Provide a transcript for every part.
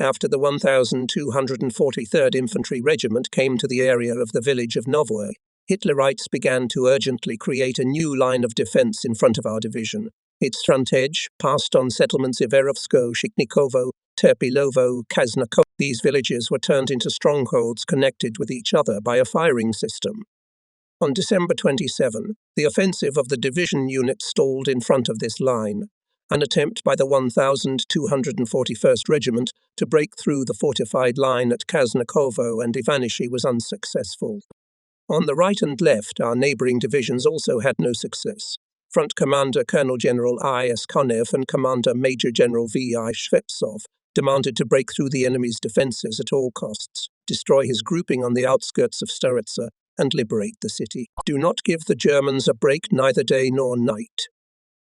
After the 1243rd Infantry Regiment came to the area of the village of Novoe, Hitlerites began to urgently create a new line of defense in front of our division. Its front edge passed on settlements Iverovsko, Shikhnikovo, Terpilovo, Kaznakov. These villages were turned into strongholds connected with each other by a firing system. On December 27, the offensive of the division unit stalled in front of this line. An attempt by the 1241st Regiment to break through the fortified line at Kaznakovo and Ivanishi was unsuccessful. On the right and left, our neighbouring divisions also had no success. Front Commander Colonel General I.S. Konev and Commander Major General V.I. Shvetsov demanded to break through the enemy's defences at all costs, destroy his grouping on the outskirts of Staritsa, and liberate the city. Do not give the Germans a break neither day nor night.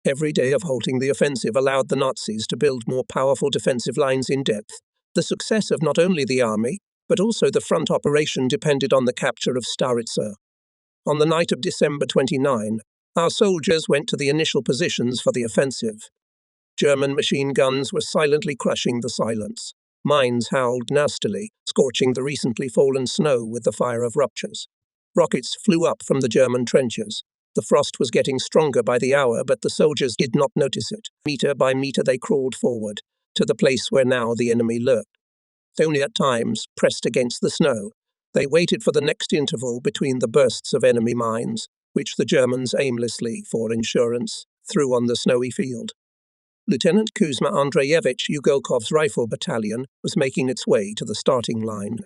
Every day of halting the offensive allowed the Nazis to build more powerful defensive lines in depth. The success of not only the army, but also the front operation depended on the capture of Staritsa. On the night of December 29, our soldiers went to the initial positions for the offensive. German machine guns were silently crushing the silence. Mines howled nastily, scorching the recently fallen snow with the fire of ruptures. Rockets flew up from the German trenches. The frost was getting stronger by the hour, but the soldiers did not notice it. Meter by meter they crawled forward, to the place where now the enemy lurked. Only at times, pressed against the snow, they waited for the next interval between the bursts of enemy mines, which the Germans aimlessly, for insurance, threw on the snowy field. Lieutenant Kuzma Andreyevich Ugolkov's rifle battalion was making its way to the starting line.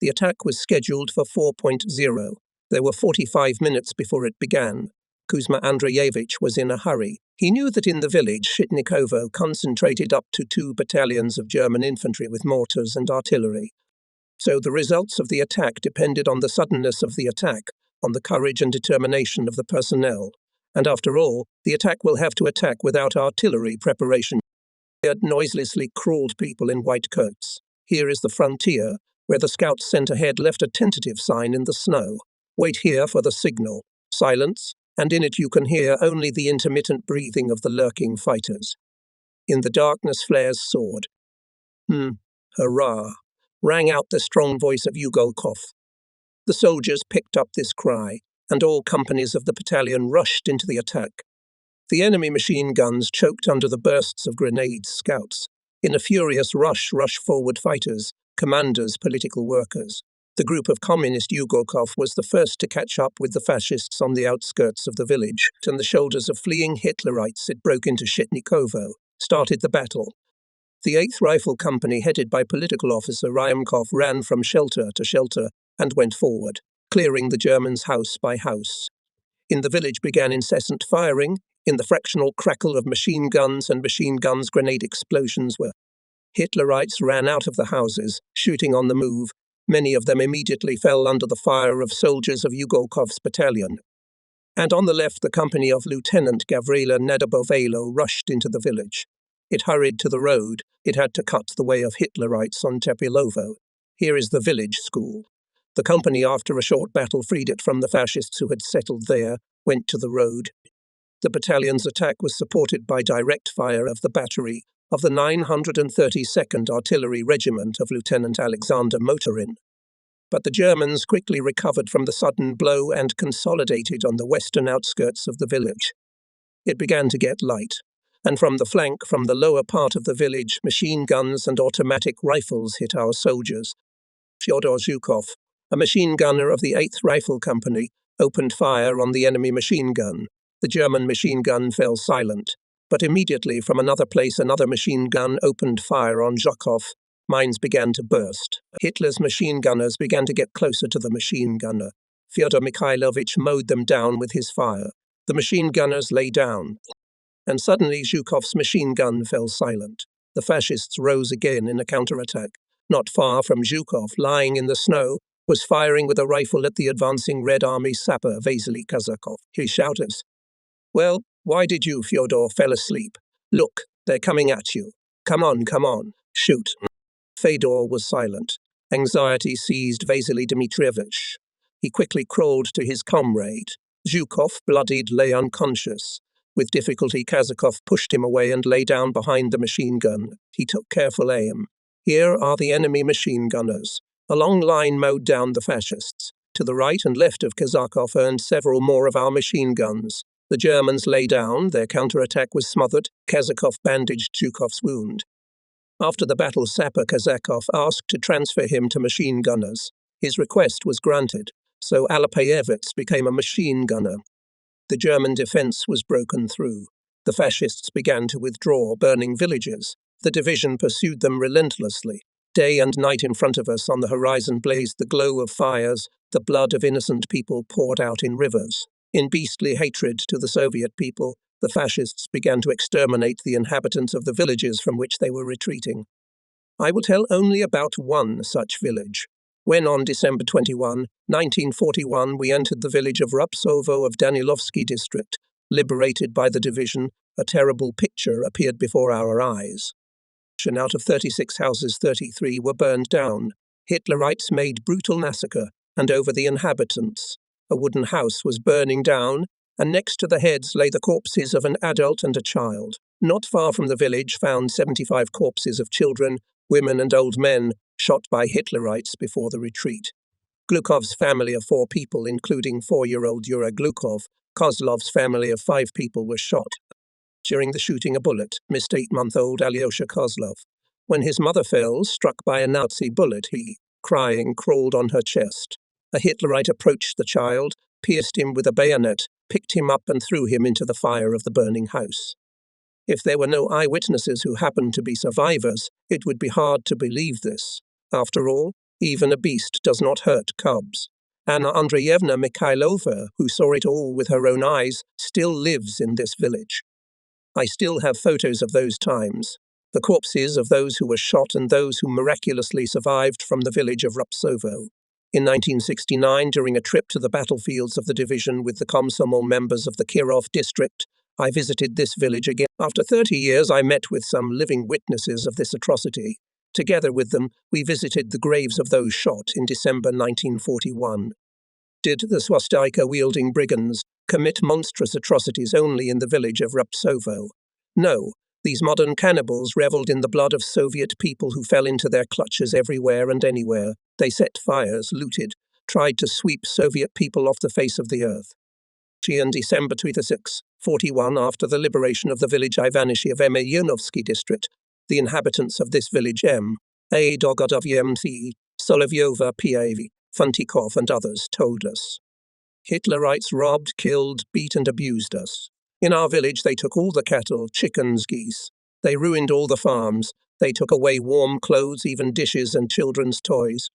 The attack was scheduled for 4.0. There were 45 minutes before it began. Kuzma Andreyevich was in a hurry. He knew that in the village, Shitnikovo concentrated up to 2 battalions of German infantry with mortars and artillery. So the results of the attack depended on the suddenness of the attack, on the courage and determination of the personnel. And after all, the attack will have to attack without artillery preparation. They had noiselessly crawled people in white coats. Here is the frontier, where the scouts sent ahead left a tentative sign in the snow. Wait here for the signal. Silence, and in it you can hear only the intermittent breathing of the lurking fighters. In the darkness flares soared. Hurrah! Rang out the strong voice of Ugolkov. The soldiers picked up this cry, and all companies of the battalion rushed into the attack. The enemy machine guns choked under the bursts of grenades scouts. In a furious rush forward fighters, commanders, political workers. The group of communist Ugolkov was the first to catch up with the fascists on the outskirts of the village. On the shoulders of fleeing Hitlerites it broke into Shitnikovo, started the battle. The 8th Rifle Company, headed by political officer Ryamkov, ran from shelter to shelter and went forward, clearing the Germans house by house. In the village began incessant firing. In the fractional crackle of machine guns and machine guns grenade explosions were. Hitlerites ran out of the houses, shooting on the move. Many of them immediately fell under the fire of soldiers of Ugolkov's battalion. And on the left, the company of Lieutenant Gavrila Nadabovelo rushed into the village. It hurried to the road. It had to cut the way of Hitlerites on Terpilovo. Here is the village school. The company, after a short battle, freed it from the fascists who had settled there, went to the road. The battalion's attack was supported by direct fire of the battery of the 932nd Artillery Regiment of Lieutenant Alexander Motorin. But the Germans quickly recovered from the sudden blow and consolidated on the western outskirts of the village. It began to get light, and from the flank, from the lower part of the village, machine guns and automatic rifles hit our soldiers. Fyodor Zhukov, a machine gunner of the 8th Rifle Company, opened fire on the enemy machine gun. The German machine gun fell silent. But immediately from another place another machine gun opened fire on Zhukov. Mines began to burst. Hitler's machine gunners began to get closer to the machine gunner. Fyodor Mikhailovich mowed them down with his fire. The machine gunners lay down. And suddenly Zhukov's machine gun fell silent. The fascists rose again in a counterattack. Not far from Zhukov, lying in the snow, was firing with a rifle at the advancing Red Army sapper Vasily Kazakov. He shouted, "Well, why did you, Fyodor, fell asleep? Look, they're coming at you. Come on, shoot." Fyodor was silent. Anxiety seized Vasily Dmitrievich. He quickly crawled to his comrade. Zhukov, bloodied, lay unconscious. With difficulty, Kazakov pushed him away and lay down behind the machine gun. He took careful aim. Here are the enemy machine gunners. A long line mowed down the fascists. To the right and left of Kazakov earned several more of our machine guns. The Germans lay down, their counterattack was smothered, Kazakov bandaged Zhukov's wound. After the battle, Sapper Kazakov asked to transfer him to machine gunners. His request was granted, so Alapayevitz became a machine gunner. The German defense was broken through. The fascists began to withdraw, burning villages. The division pursued them relentlessly. Day and night in front of us on the horizon blazed the glow of fires. The blood of innocent people poured out in rivers. In beastly hatred to the Soviet people, the fascists began to exterminate the inhabitants of the villages from which they were retreating. I will tell only about one such village. When on December 21, 1941, we entered the village of Rupsovo of Danilovsky district, liberated by the division, a terrible picture appeared before our eyes. And out of 36 houses, 33 were burned down. Hitlerites made brutal massacre, and over the inhabitants. A wooden house was burning down, and next to the heads lay the corpses of an adult and a child. Not far from the village found 75 corpses of children, women and old men, shot by Hitlerites before the retreat. Glukov's family of 4 people, including 4-year-old Yura Glukov, Kozlov's family of 5 people, were shot. During the shooting, a bullet missed 8-month-old Alyosha Kozlov. When his mother fell, struck by a Nazi bullet, he, crying, crawled on her chest. A Hitlerite approached the child, pierced him with a bayonet, picked him up and threw him into the fire of the burning house. If there were no eyewitnesses who happened to be survivors, it would be hard to believe this. After all, even a beast does not hurt cubs. Anna Andreevna Mikhailova, who saw it all with her own eyes, still lives in this village. I still have photos of those times, the corpses of those who were shot and those who miraculously survived from the village of Rupsovo. In 1969, during a trip to the battlefields of the division with the Komsomol members of the Kirov district, I visited this village again. After 30 years, I met with some living witnesses of this atrocity. Together with them, we visited the graves of those shot in December 1941. Did the swastika-wielding brigands commit monstrous atrocities only in the village of Rupsovo? No, these modern cannibals reveled in the blood of Soviet people who fell into their clutches everywhere and anywhere. They set fires, looted, tried to sweep Soviet people off the face of the earth. On December 26, 41, after the liberation of the village Ivanishi of Emayanovsky district, the inhabitants of this village A. Dogodov-Yemci, Solovyova P.A.V., Funtikov and others told us. Hitlerites robbed, killed, beat and abused us. In our village they took all the cattle, chickens, geese. They ruined all the farms. They took away warm clothes, even dishes and children's toys.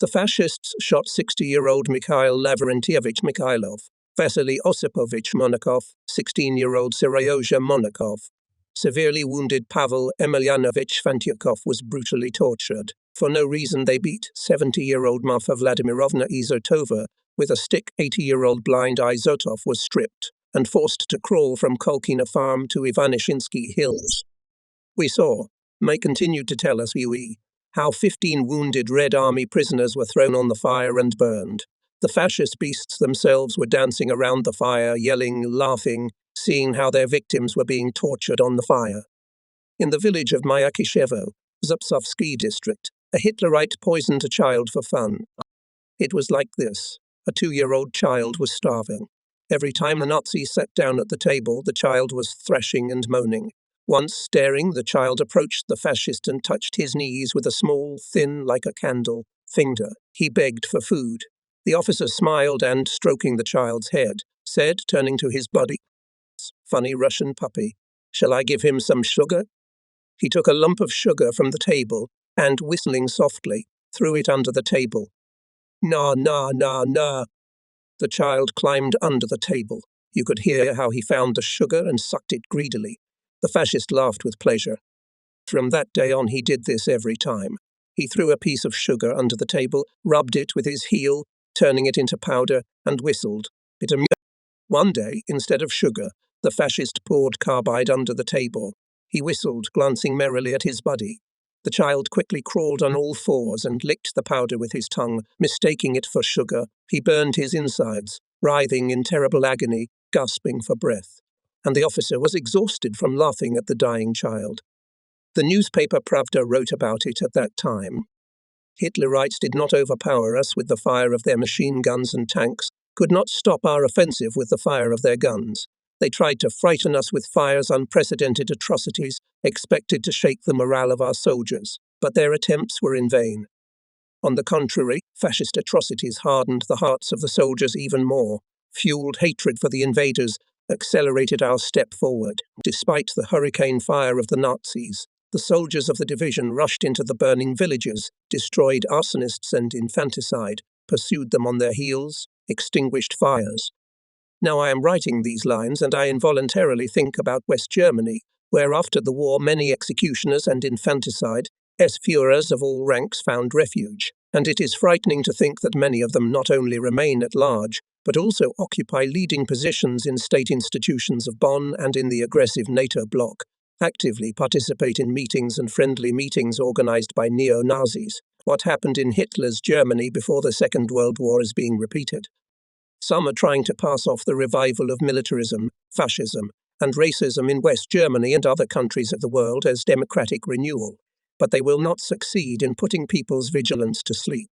The fascists shot 60-year-old Mikhail Lavrentievich Mikhailov, Vasily Osipovich Monakov, 16-year-old Seryoja Monakov. Severely wounded Pavel Emelianovich Fantyukov was brutally tortured. For no reason they beat 70-year-old Marfa Vladimirovna Izotova with a stick. 80-year-old blind Izotov was stripped and forced to crawl from Kolkina farm to Ivanishinsky Hills. We saw, May continued to tell us, how 15 wounded Red Army prisoners were thrown on the fire and burned. The fascist beasts themselves were dancing around the fire, yelling, laughing, seeing how their victims were being tortured on the fire. In the village of Myakishevo, Zupsovsky district, a Hitlerite poisoned a child for fun. It was like this. A 2-year-old child was starving. Every time the Nazis sat down at the table, the child was thrashing and moaning. Once, staring, the child approached the fascist and touched his knees with a small, thin, like a candle, finger. He begged for food. The officer smiled and, stroking the child's head, said, turning to his buddy, "Funny Russian puppy. Shall I give him some sugar?" He took a lump of sugar from the table and, whistling softly, threw it under the table. "Na, na, na, na." The child climbed under the table. You could hear how he found the sugar and sucked it greedily. The fascist laughed with pleasure. From that day on, he did this every time. He threw a piece of sugar under the table, rubbed it with his heel, turning it into powder, and whistled. One day, instead of sugar, the fascist poured carbide under the table. He whistled, glancing merrily at his buddy. The child quickly crawled on all fours and licked the powder with his tongue, mistaking it for sugar. He burned his insides, writhing in terrible agony, gasping for breath. And the officer was exhausted from laughing at the dying child. The newspaper Pravda wrote about it at that time. Hitlerites did not overpower us with the fire of their machine guns and tanks, could not stop our offensive with the fire of their guns. They tried to frighten us with fire's unprecedented atrocities, expected to shake the morale of our soldiers, but their attempts were in vain. On the contrary, fascist atrocities hardened the hearts of the soldiers even more, fueled hatred for the invaders, accelerated our step forward. Despite the hurricane fire of the Nazis, the soldiers of the division rushed into the burning villages, destroyed arsonists and infanticide, pursued them on their heels, extinguished fires. Now I am writing these lines and I involuntarily think about West Germany, where after the war many executioners and infanticide, Führers of all ranks found refuge, and it is frightening to think that many of them not only remain at large, but also occupy leading positions in state institutions of Bonn and in the aggressive NATO bloc, actively participate in meetings and friendly meetings organized by neo-Nazis. What happened in Hitler's Germany before the Second World War is being repeated. Some are trying to pass off the revival of militarism, fascism, and racism in West Germany and other countries of the world as democratic renewal, but they will not succeed in putting people's vigilance to sleep.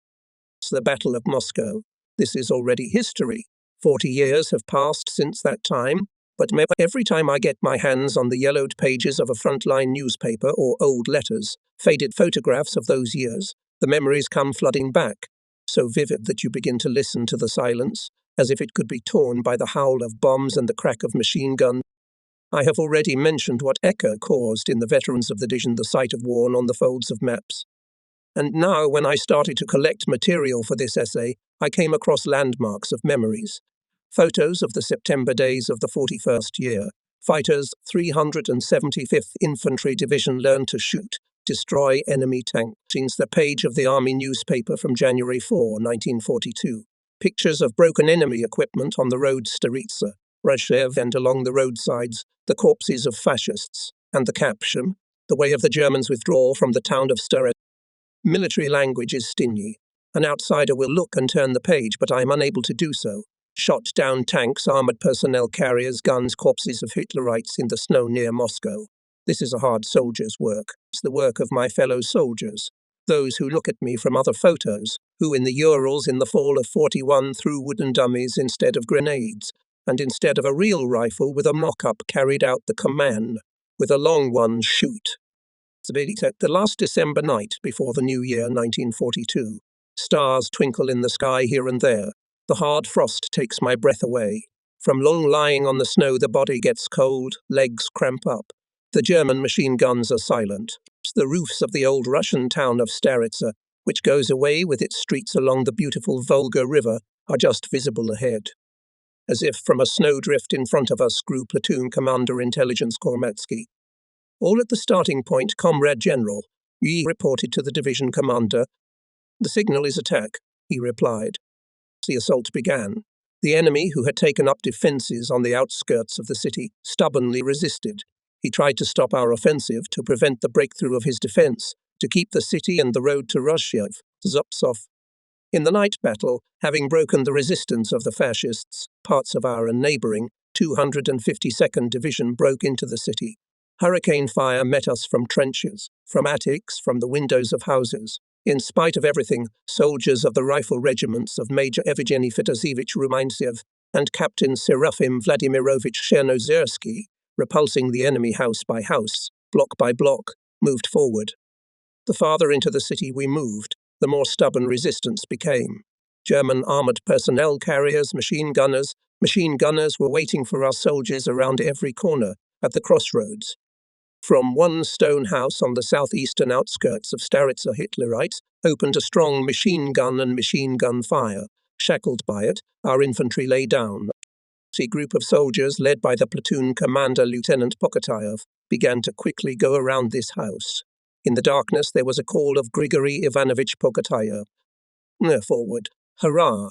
It's the Battle of Moscow. This is already history. 40 years have passed since that time, but every time I get my hands on the yellowed pages of a frontline newspaper or old letters, faded photographs of those years, the memories come flooding back, so vivid that you begin to listen to the silence, as if it could be torn by the howl of bombs and the crack of machine guns. I have already mentioned what Ecker caused in the veterans of the division the sight of worn on the folds of maps. And now, when I started to collect material for this essay, I came across landmarks of memories. Photos of the September days of the 41st year. Fighters 375th Infantry Division learn to shoot, destroy enemy tanks. Since the page of the Army newspaper from January 4, 1942. Pictures of broken enemy equipment on the road Staritsa, Rashev, and along the roadsides, the corpses of fascists, and the caption, the way of the Germans' withdrawal from the town of Staritsa. Military language is stingy. An outsider will look and turn the page, but I am unable to do so. Shot down tanks, armoured personnel carriers, guns, corpses of Hitlerites in the snow near Moscow. This is a hard soldier's work. It's the work of my fellow soldiers. Those who look at me from other photos, who in the Urals in the fall of 41 threw wooden dummies instead of grenades, and instead of a real rifle with a mock-up carried out the command, with a long one, shoot. The last December night before the new year 1942. Stars twinkle in the sky here and there. The hard frost takes my breath away. From long lying on the snow the body gets cold, legs cramp up. The German machine guns are silent. The roofs of the old Russian town of Staritsa, which goes away with its streets along the beautiful Volga River, are just visible ahead. As if from a snowdrift in front of us grew Platoon Commander Intelligence Kormatsky. All at the starting point, Comrade General, he reported to the division commander. The signal is attack, he replied. The assault began. The enemy, who had taken up defences on the outskirts of the city, stubbornly resisted. He tried to stop our offensive, to prevent the breakthrough of his defence, to keep the city and the road to Rashev, Zupsov. In the night battle, having broken the resistance of the fascists, parts of our neighbouring 252nd Division broke into the city. Hurricane fire met us from trenches, from attics, from the windows of houses. In spite of everything, soldiers of the rifle regiments of Major Evgeny Fedosevich Rumantsev and Captain Serafim Vladimirovich Chernozersky, repulsing the enemy house by house, block by block, moved forward. The farther into the city we moved, the more stubborn resistance became. German armoured personnel carriers, machine gunners were waiting for our soldiers around every corner, at the crossroads. From one stone house on the southeastern outskirts of Staritsa, Hitlerites opened a strong machine gun fire. Shackled by it, our infantry lay down. A group of soldiers, led by the platoon commander Lieutenant Pokotayev, began to quickly go around this house. In the darkness there was a call of Grigory Ivanovich Pokotayev. Forward, hurrah!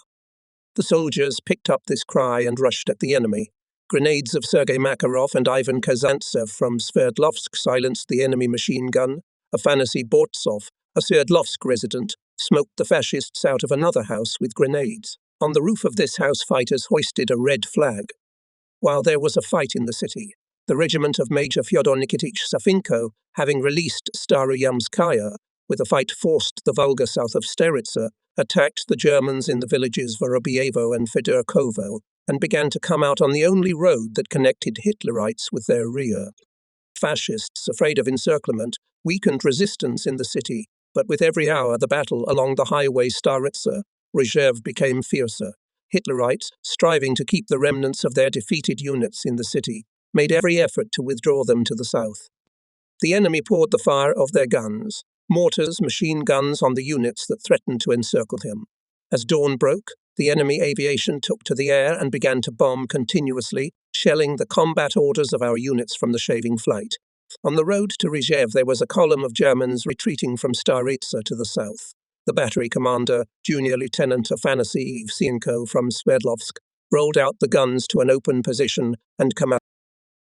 The soldiers picked up this cry and rushed at the enemy. Grenades of Sergei Makarov and Ivan Kazantsev from Sverdlovsk silenced the enemy machine gun. Afanasy Bortsov, a Sverdlovsk resident, smoked the fascists out of another house with grenades. On the roof of this house, fighters hoisted a red flag. While there was a fight in the city, The regiment of Major Fyodor Nikitich Safinko, having released Staroyamskaya, with a fight forced the Volga south of Steritsa, attacked the Germans in the villages Vorobievo and Fedorkovo, and began to come out on the only road that connected Hitlerites with their rear. Fascists, afraid of encirclement, weakened resistance in the city, but with every hour the battle along the highway Staritsa-Rzhev became fiercer. Hitlerites, striving to keep the remnants of their defeated units in the city, made every effort to withdraw them to the south. The enemy poured the fire of their guns, mortars, machine guns on the units that threatened to encircle him. As dawn broke, the enemy aviation took to the air and began to bomb continuously, shelling the combat orders of our units from the shaving flight. On the road to Rzhev, there was a column of Germans retreating from Staritsa to the south. The battery commander, Junior Lieutenant Afanasy Evsienko from Sverdlovsk, rolled out the guns to an open position and commanded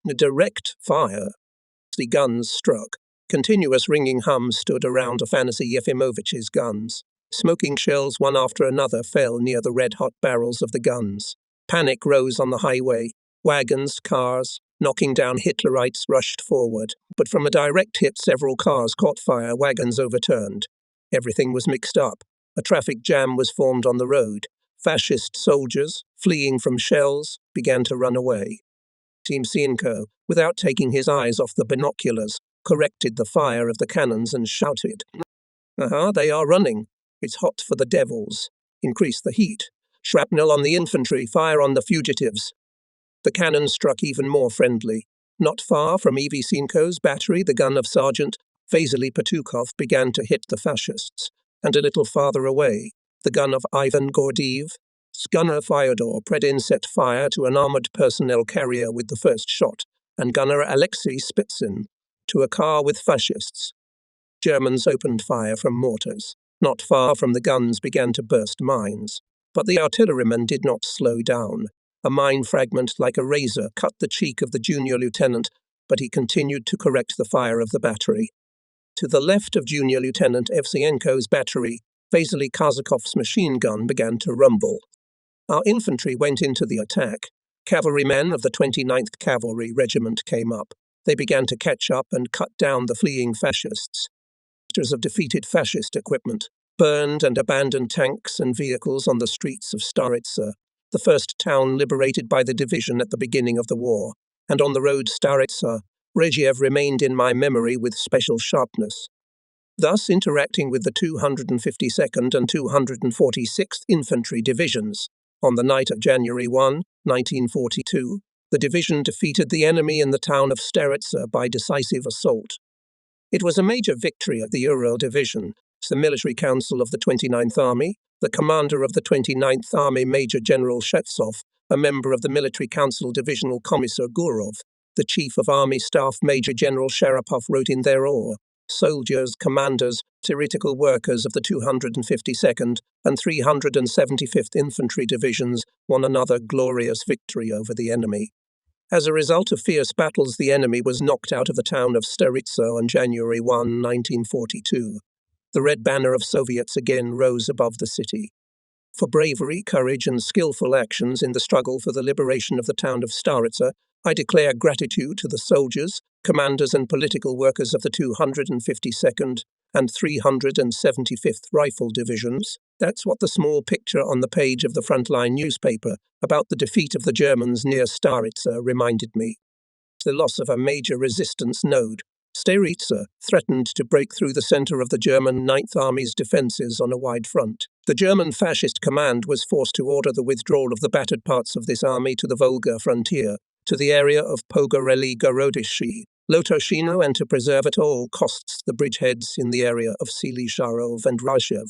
a direct fire. The guns struck. Continuous ringing hums stood around Afanasy Yefimovich's guns. Smoking shells one after another fell near the red-hot barrels of the guns. Panic rose on the highway. Wagons, cars, knocking down Hitlerites rushed forward, but from a direct hit several cars caught fire, wagons overturned. Everything was mixed up. A traffic jam was formed on the road. Fascist soldiers, fleeing from shells, began to run away. Timsienko, without taking his eyes off the binoculars, corrected the fire of the cannons and shouted, "Aha, they are running. It's hot for the devils. Increase the heat. Shrapnel on the infantry, fire on the fugitives." The cannon struck even more friendly. Not far from Evsienko's battery, the gun of Sergeant Vasily Petukov began to hit the fascists, and a little farther away, the gun of Ivan Gordiev, gunner Fyodor Predin set fire to an armoured personnel carrier with the first shot, and gunner Alexei Spitsin to a car with fascists. Germans opened fire from mortars. Not far from the guns began to burst mines, but the artillerymen did not slow down. A mine fragment like a razor cut the cheek of the junior lieutenant, but he continued to correct the fire of the battery. To the left of Junior Lieutenant Evsienko's battery, Vasily Kazakov's machine gun began to rumble. Our infantry went into the attack. Cavalrymen of the 29th Cavalry Regiment came up. They began to catch up and cut down the fleeing fascists. Of defeated fascist equipment, burned and abandoned tanks and vehicles on the streets of Staritsa, the first town liberated by the division at the beginning of the war, and on the road Staritsa, Rzhev remained in my memory with special sharpness. Thus, interacting with the 252nd and 246th Infantry Divisions, on the night of January 1, 1942, the division defeated the enemy in the town of Staritsa by decisive assault. It was a major victory at the Ural Division. The Military Council of the 29th Army, the commander of the 29th Army Major General Shevtsov, a member of the Military Council Divisional Commissar Gurov, the Chief of Army Staff Major General Sharapov wrote in their oar, soldiers, commanders, theoretical workers of the 252nd and 375th Infantry Divisions won another glorious victory over the enemy. As a result of fierce battles, the enemy was knocked out of the town of Staritsa on January 1, 1942. The red banner of Soviets again rose above the city. For bravery, courage, and skillful actions in the struggle for the liberation of the town of Staritsa, I declare gratitude to the soldiers, commanders, and political workers of the 252nd and 375th Rifle Divisions. That's what the small picture on the page of the Frontline newspaper about the defeat of the Germans near Staritsa reminded me. The loss of a major resistance node, Staritsa, threatened to break through the center of the German 9th Army's defenses on a wide front. The German fascist command was forced to order the withdrawal of the battered parts of this army to the Volga frontier, to the area of Pogorely-Gorodishi, Lotoshino, and to preserve at all costs the bridgeheads in the area of Sili-Sharov and Rzhev.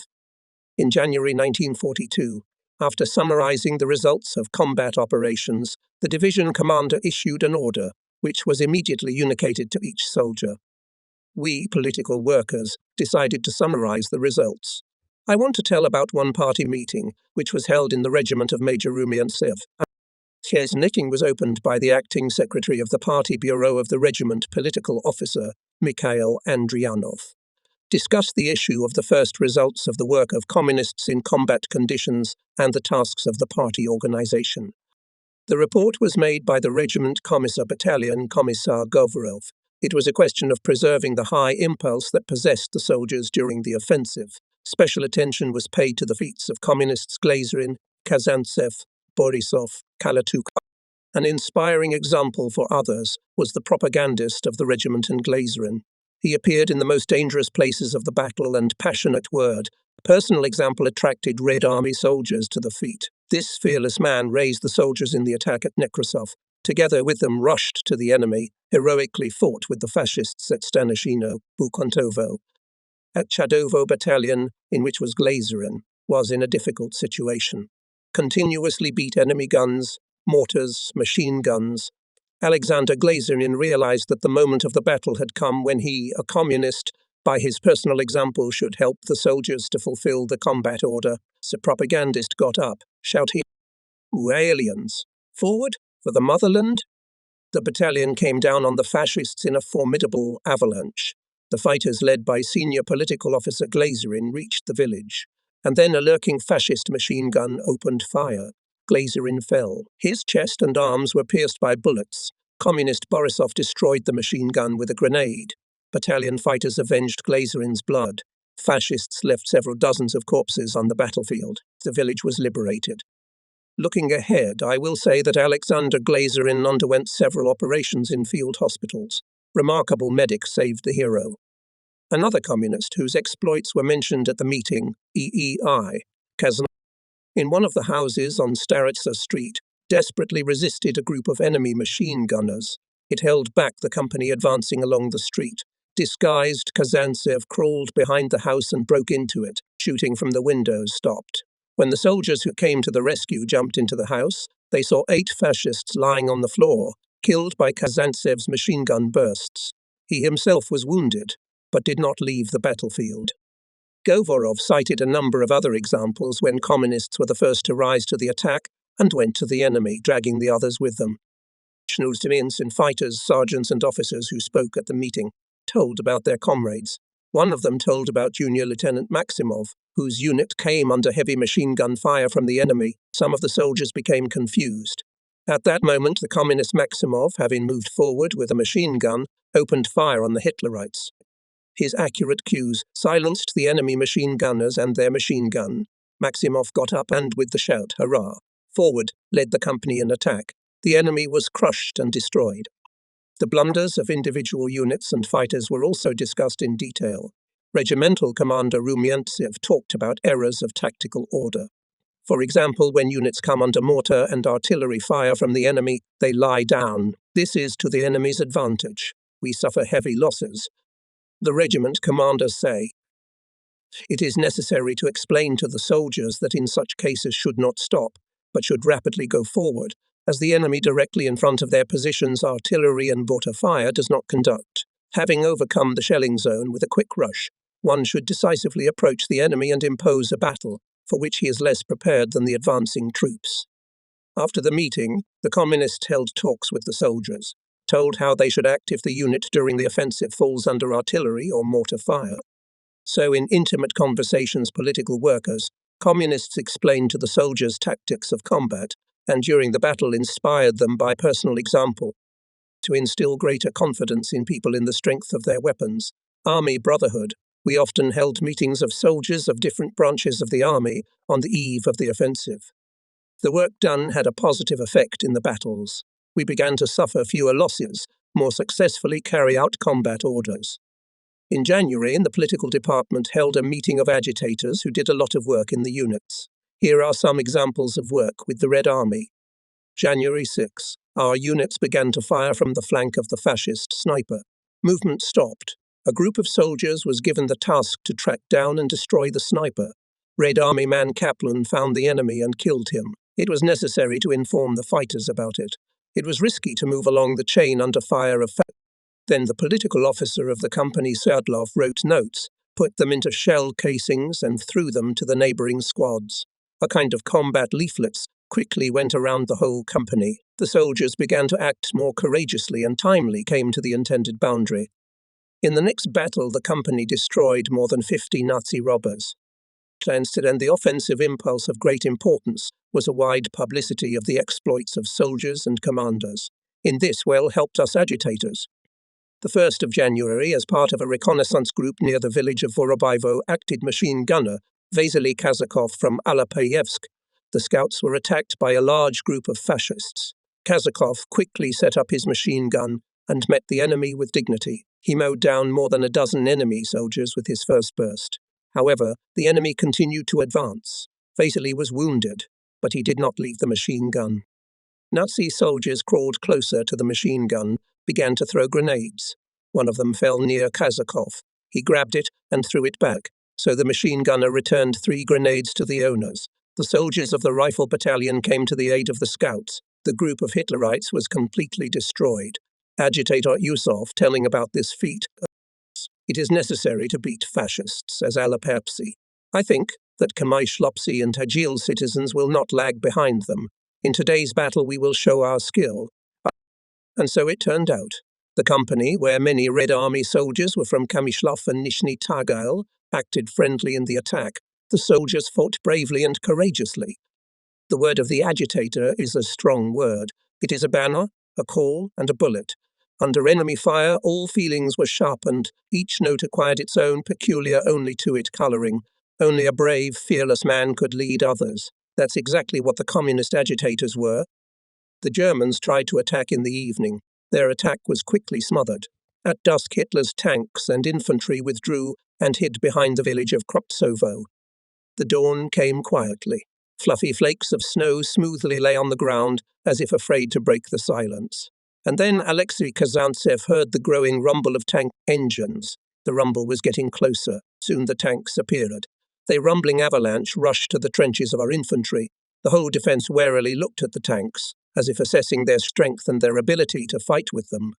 In January 1942, after summarizing the results of combat operations, the division commander issued an order, which was immediately communicated to each soldier. We, political workers, decided to summarize the results. I want to tell about one party meeting, which was held in the regiment of Major Rumiantsev. His meeting was opened by the acting secretary of the party bureau of the regiment, political officer Mikhail Andrianov. Discussed the issue of the first results of the work of communists in combat conditions and the tasks of the party organization. The report was made by the Regiment Commissar Battalion Commissar Govorov. It was a question of preserving the high impulse that possessed the soldiers during the offensive. Special attention was paid to the feats of Communists Glazerin, Kazantsev, Borisov, Kalatuk. An inspiring example for others was the propagandist of the regiment in Glazerin. He appeared in the most dangerous places of the battle and passionate word. A personal example attracted Red Army soldiers to the feat. This fearless man raised the soldiers in the attack at Nekrasov. Together with them rushed to the enemy, heroically fought with the fascists at Stanishino, Bukontovo. At Chadovo Battalion, in which was Glazerin, was in a difficult situation. Continuously beat enemy guns, mortars, machine guns. Alexander Glazerin realized that the moment of the battle had come when he, a communist, by his personal example should help the soldiers to fulfill the combat order. So propagandist got up, shouting, "Aliens! Forward for the motherland!" The battalion came down on the fascists in a formidable avalanche. The fighters, led by senior political officer Glazerin, reached the village, and then a lurking fascist machine gun opened fire. Glazerin fell. His chest and arms were pierced by bullets. Communist Borisov destroyed the machine gun with a grenade. Battalion fighters avenged Glazerin's blood. Fascists left several dozens of corpses on the battlefield. The village was liberated. Looking ahead, I will say that Alexander Glazerin underwent several operations in field hospitals. Remarkable medic saved the hero. Another communist whose exploits were mentioned at the meeting, EEI, Kazan, in one of the houses on Staritsa Street, desperately resisted a group of enemy machine gunners. It held back the company advancing along the street. Disguised, Kazantsev crawled behind the house and broke into it. Shooting from the windows stopped. When the soldiers who came to the rescue jumped into the house, they saw 8 fascists lying on the floor, killed by Kazantsev's machine gun bursts. He himself was wounded, but did not leave the battlefield. Govorov cited a number of other examples when communists were the first to rise to the attack and went to the enemy, dragging the others with them. Schnulzimins and fighters, sergeants and officers who spoke at the meeting told about their comrades. One of them told about Junior Lieutenant Maximov, whose unit came under heavy machine gun fire from the enemy. Some of the soldiers became confused. At that moment, the communist Maximov, having moved forward with a machine gun, opened fire on the Hitlerites. His accurate cues silenced the enemy machine gunners and their machine gun. Maximov got up and, with the shout, "Hurrah!" forward, led the company in attack. The enemy was crushed and destroyed. The blunders of individual units and fighters were also discussed in detail. Regimental Commander Rumyantsev talked about errors of tactical order. For example, when units come under mortar and artillery fire from the enemy, they lie down. This is to the enemy's advantage. We suffer heavy losses. The regiment commanders say, it is necessary to explain to the soldiers that in such cases should not stop, but should rapidly go forward, as the enemy directly in front of their positions, artillery and mortar fire does not conduct. Having overcome the shelling zone with a quick rush, one should decisively approach the enemy and impose a battle, for which he is less prepared than the advancing troops. After the meeting, the communists held talks with the soldiers, told how they should act if the unit during the offensive falls under artillery or mortar fire. So in intimate conversations, political workers, communists explained to the soldiers tactics of combat, and during the battle inspired them by personal example. To instill greater confidence in people in the strength of their weapons, army brotherhood, we often held meetings of soldiers of different branches of the army on the eve of the offensive. The work done had a positive effect in the battles. We began to suffer fewer losses, more successfully carry out combat orders. In January, the political department held a meeting of agitators who did a lot of work in the units. Here are some examples of work with the Red Army. January 6. Our units began to fire from the flank of the fascist sniper. Movement stopped. A group of soldiers was given the task to track down and destroy the sniper. Red Army man Kaplan found the enemy and killed him. It was necessary to inform the fighters about it. It was risky to move along the chain under fire of Then the political officer of the company, Sverdlov, wrote notes, put them into shell casings and threw them to the neighboring squads. A kind of combat leaflets quickly went around the whole company. The soldiers began to act more courageously and timely came to the intended boundary. In the next battle, the company destroyed more than 50 Nazi robbers. And the offensive impulse of great importance was a wide publicity of the exploits of soldiers and commanders. In this well helped us agitators. The 1st of January, as part of a reconnaissance group near the village of Vorobivo, acted machine gunner Vasily Kazakov from Alapayevsk. The scouts were attacked by a large group of fascists. Kazakov quickly set up his machine gun and met the enemy with dignity. He mowed down more than a dozen enemy soldiers with his first burst. However, the enemy continued to advance. Vasily was wounded, but he did not leave the machine gun. Nazi soldiers crawled closer to the machine gun, began to throw grenades. One of them fell near Kazakov. He grabbed it and threw it back, so the machine gunner returned 3 grenades to the owners. The soldiers of the rifle battalion came to the aid of the scouts. The group of Hitlerites was completely destroyed. Agitator Yusov telling about this feat. It is necessary to beat fascists, says Alapapsi. I think that Kamai-Shlopsi and Tagil citizens will not lag behind them. In today's battle we will show our skill. And so it turned out. The company, where many Red Army soldiers were from Kamyshlov and Nizhny Tagil, acted friendly in the attack. The soldiers fought bravely and courageously. The word of the agitator is a strong word. It is a banner, a call, and a bullet. Under enemy fire, all feelings were sharpened. Each note acquired its own peculiar only to it colouring. Only a brave, fearless man could lead others. That's exactly what the communist agitators were. The Germans tried to attack in the evening. Their attack was quickly smothered. At dusk, Hitler's tanks and infantry withdrew and hid behind the village of Kroptsovo. The dawn came quietly. Fluffy flakes of snow smoothly lay on the ground, as if afraid to break the silence. And then Alexei Kazantsev heard the growing rumble of tank engines. The rumble was getting closer. Soon the tanks appeared. Their rumbling avalanche rushed to the trenches of our infantry. The whole defence warily looked at the tanks, as if assessing their strength and their ability to fight with them.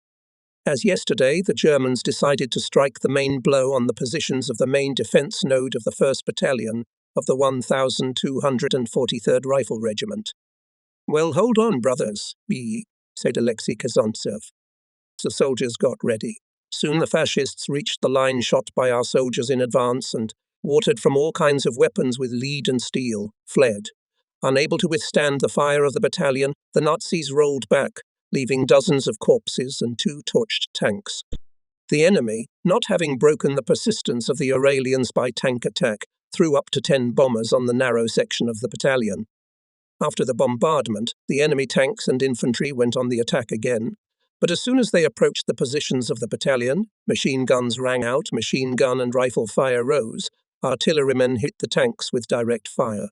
As yesterday, the Germans decided to strike the main blow on the positions of the main defence node of the 1st Battalion of the 1243rd Rifle Regiment. Well, hold on, brothers, said Alexei Kazantsev. The soldiers got ready. Soon the fascists reached the line shot by our soldiers in advance and, watered from all kinds of weapons with lead and steel, fled. Unable to withstand the fire of the battalion, the Nazis rolled back, leaving dozens of corpses and 2 torched tanks. The enemy, not having broken the persistence of the Uralians by tank attack, threw up to 10 bombers on the narrow section of the battalion. After the bombardment, the enemy tanks and infantry went on the attack again. But as soon as they approached the positions of the battalion, machine guns rang out, machine gun and rifle fire rose. Artillerymen hit the tanks with direct fire.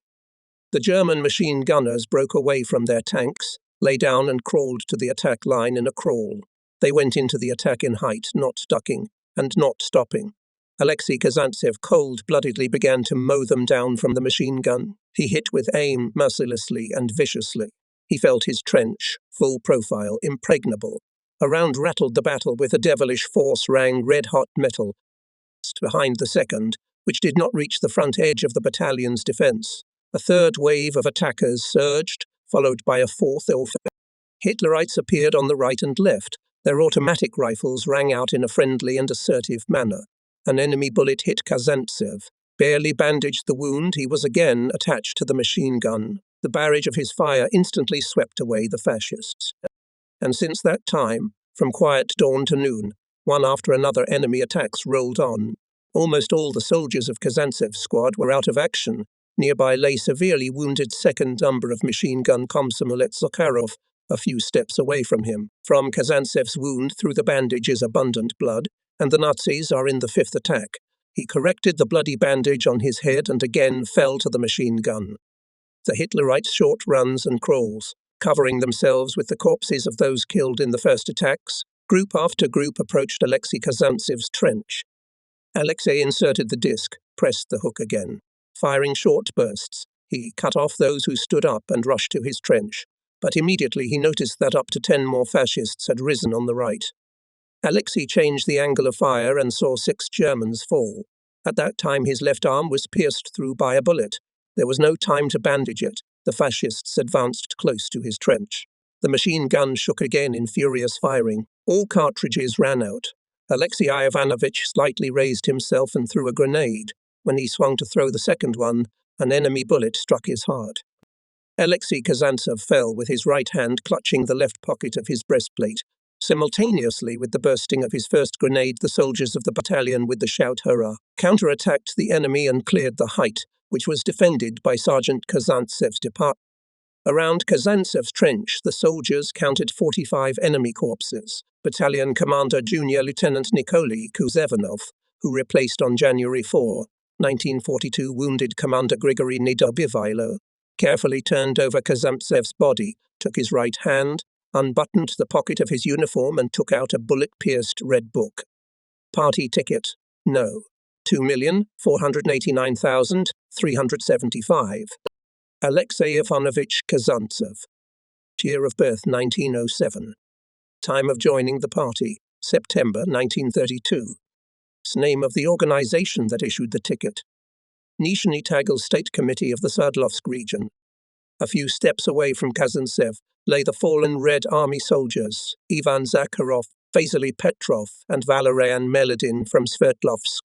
The German machine gunners broke away from their tanks, lay down and crawled to the attack line in a crawl. They went into the attack in height, not ducking, and not stopping. Alexei Kazantsev cold-bloodedly began to mow them down from the machine gun. He hit with aim, mercilessly and viciously. He felt his trench, full profile, impregnable. A round rattled the battle with a devilish force rang red-hot metal. Behind the 2nd, which did not reach the front edge of the battalion's defence. A 3rd wave of attackers surged, followed by a 4th. Hitlerites appeared on the right and left. Their automatic rifles rang out in a friendly and assertive manner. An enemy bullet hit Kazantsev. Barely bandaged the wound, he was again attached to the machine gun. The barrage of his fire instantly swept away the fascists. And since that time, from quiet dawn to noon, one after another enemy attacks rolled on. Almost all the soldiers of Kazantsev's squad were out of action. Nearby lay severely wounded 2nd number of machine gun Komsomolet Zakharov, a few steps away from him. From Kazantsev's wound through the bandage is abundant blood, and the Nazis are in the 5th attack. He corrected the bloody bandage on his head and again fell to the machine gun. The Hitlerites short runs and crawls, covering themselves with the corpses of those killed in the first attacks. Group after group approached Alexei Kazantsev's trench. Alexei inserted the disc, pressed the hook again. Firing short bursts, he cut off those who stood up and rushed to his trench. But immediately he noticed that up to 10 more fascists had risen on the right. Alexei changed the angle of fire and saw 6 Germans fall. At that time his left arm was pierced through by a bullet. There was no time to bandage it. The fascists advanced close to his trench. The machine gun shook again in furious firing. All cartridges ran out. Alexei Ivanovich slightly raised himself and threw a grenade. When he swung to throw the second one, an enemy bullet struck his heart. Alexei Kazantsev fell with his right hand clutching the left pocket of his breastplate. Simultaneously with the bursting of his first grenade, the soldiers of the battalion, with the shout "Hurrah!" counterattacked the enemy and cleared the height, which was defended by Sergeant Kazantsev's department. Around Kazantsev's trench, the soldiers counted 45 enemy corpses. Battalion Commander Junior Lieutenant Nikolai Kuzevanov, who replaced on January 4, 1942 wounded Commander Grigory Nedobivailo, carefully turned over Kazantsev's body, took his right hand, unbuttoned the pocket of his uniform and took out a bullet-pierced red book. Party ticket, no. 2,489,375. Alexei Ivanovich Kazantsev. Year of birth 1907. Time of joining the party, September 1932. Name of the organization that issued the ticket, Nizhny Tagil State Committee of the Sverdlovsk region. A few steps away from Kazantsev lay the fallen Red Army soldiers, Ivan Zakharov, Vasily Petrov, and Valerian Melodin from Sverdlovsk.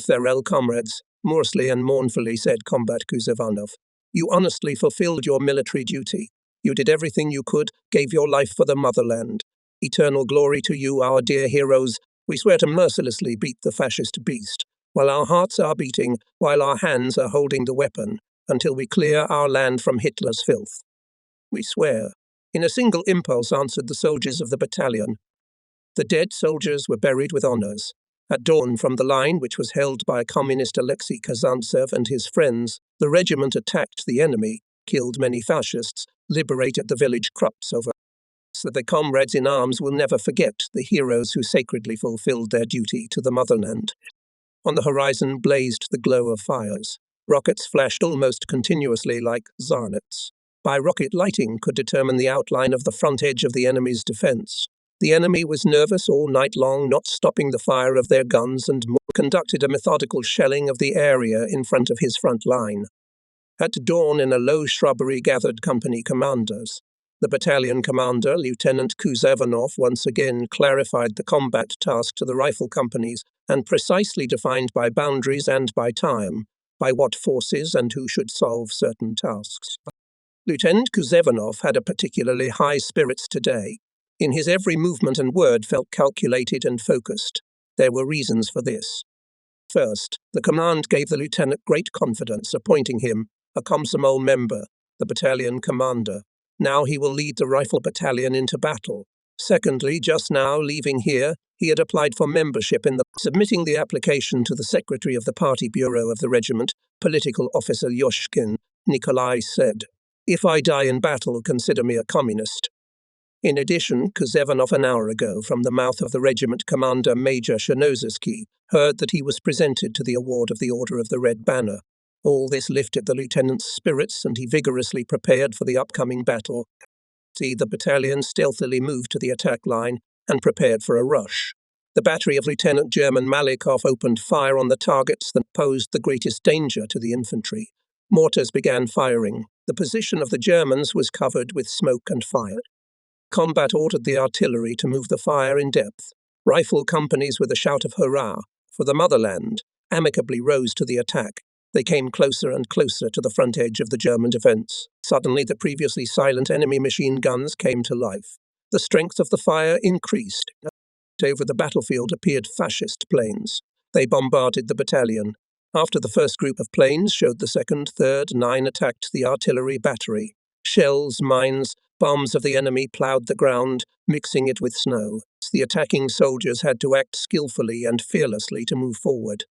Farewell, comrades, morsely and mournfully said Combat Kuzevanov. You honestly fulfilled your military duty. You did everything you could, gave your life for the motherland. Eternal glory to you, our dear heroes. We swear to mercilessly beat the fascist beast, while our hearts are beating, while our hands are holding the weapon, until we clear our land from Hitler's filth. We swear. In a single impulse answered the soldiers of the battalion. The dead soldiers were buried with honors. At dawn, from the line, which was held by communist Alexei Kazantsev and his friends, the regiment attacked the enemy, killed many fascists, liberated the village Kruptsova. So the comrades in arms will never forget the heroes who sacredly fulfilled their duty to the motherland. On the horizon blazed the glow of fires. Rockets flashed almost continuously like zarnets. By rocket lighting could determine the outline of the front edge of the enemy's defense. The enemy was nervous all night long, not stopping the fire of their guns, and conducted a methodical shelling of the area in front of his front line. At dawn, in a low shrubbery gathered company commanders. The battalion commander, Lieutenant Kuzevanov, once again clarified the combat task to the rifle companies and precisely defined by boundaries and by time, by what forces and who should solve certain tasks. Lieutenant Kuzevanov had a particularly high spirits today. In his every movement and word felt calculated and focused. There were reasons for this. First, the command gave the lieutenant great confidence, appointing him a Komsomol member, the battalion commander. Now he will lead the rifle battalion into battle. Secondly, just now, leaving here, he had applied for membership in the submitting the application to the secretary of the party bureau of the regiment, political officer Yoshkin. Nikolai said, "If I die in battle, consider me a communist." In addition, Kuzevanov an hour ago, from the mouth of the regiment commander Major Shanozewski, heard that he was presented to the award of the Order of the Red Banner. All this lifted the lieutenant's spirits, and he vigorously prepared for the upcoming battle. The battalion stealthily moved to the attack line and prepared for a rush. The battery of Lieutenant German Malikov opened fire on the targets that posed the greatest danger to the infantry. Mortars began firing. The position of the Germans was covered with smoke and fire. Combat ordered the artillery to move the fire in depth. Rifle companies, with a shout of hurrah for the motherland, amicably rose to the attack. They came closer and closer to the front edge of the German defense. Suddenly, the previously silent enemy machine guns came to life. The strength of the fire increased. Over the battlefield appeared fascist planes. They bombarded the battalion. After the first group of planes showed the second, third, 9 attacked the artillery battery. Shells, mines, bombs of the enemy ploughed the ground, mixing it with snow. The attacking soldiers had to act skillfully and fearlessly to move forward.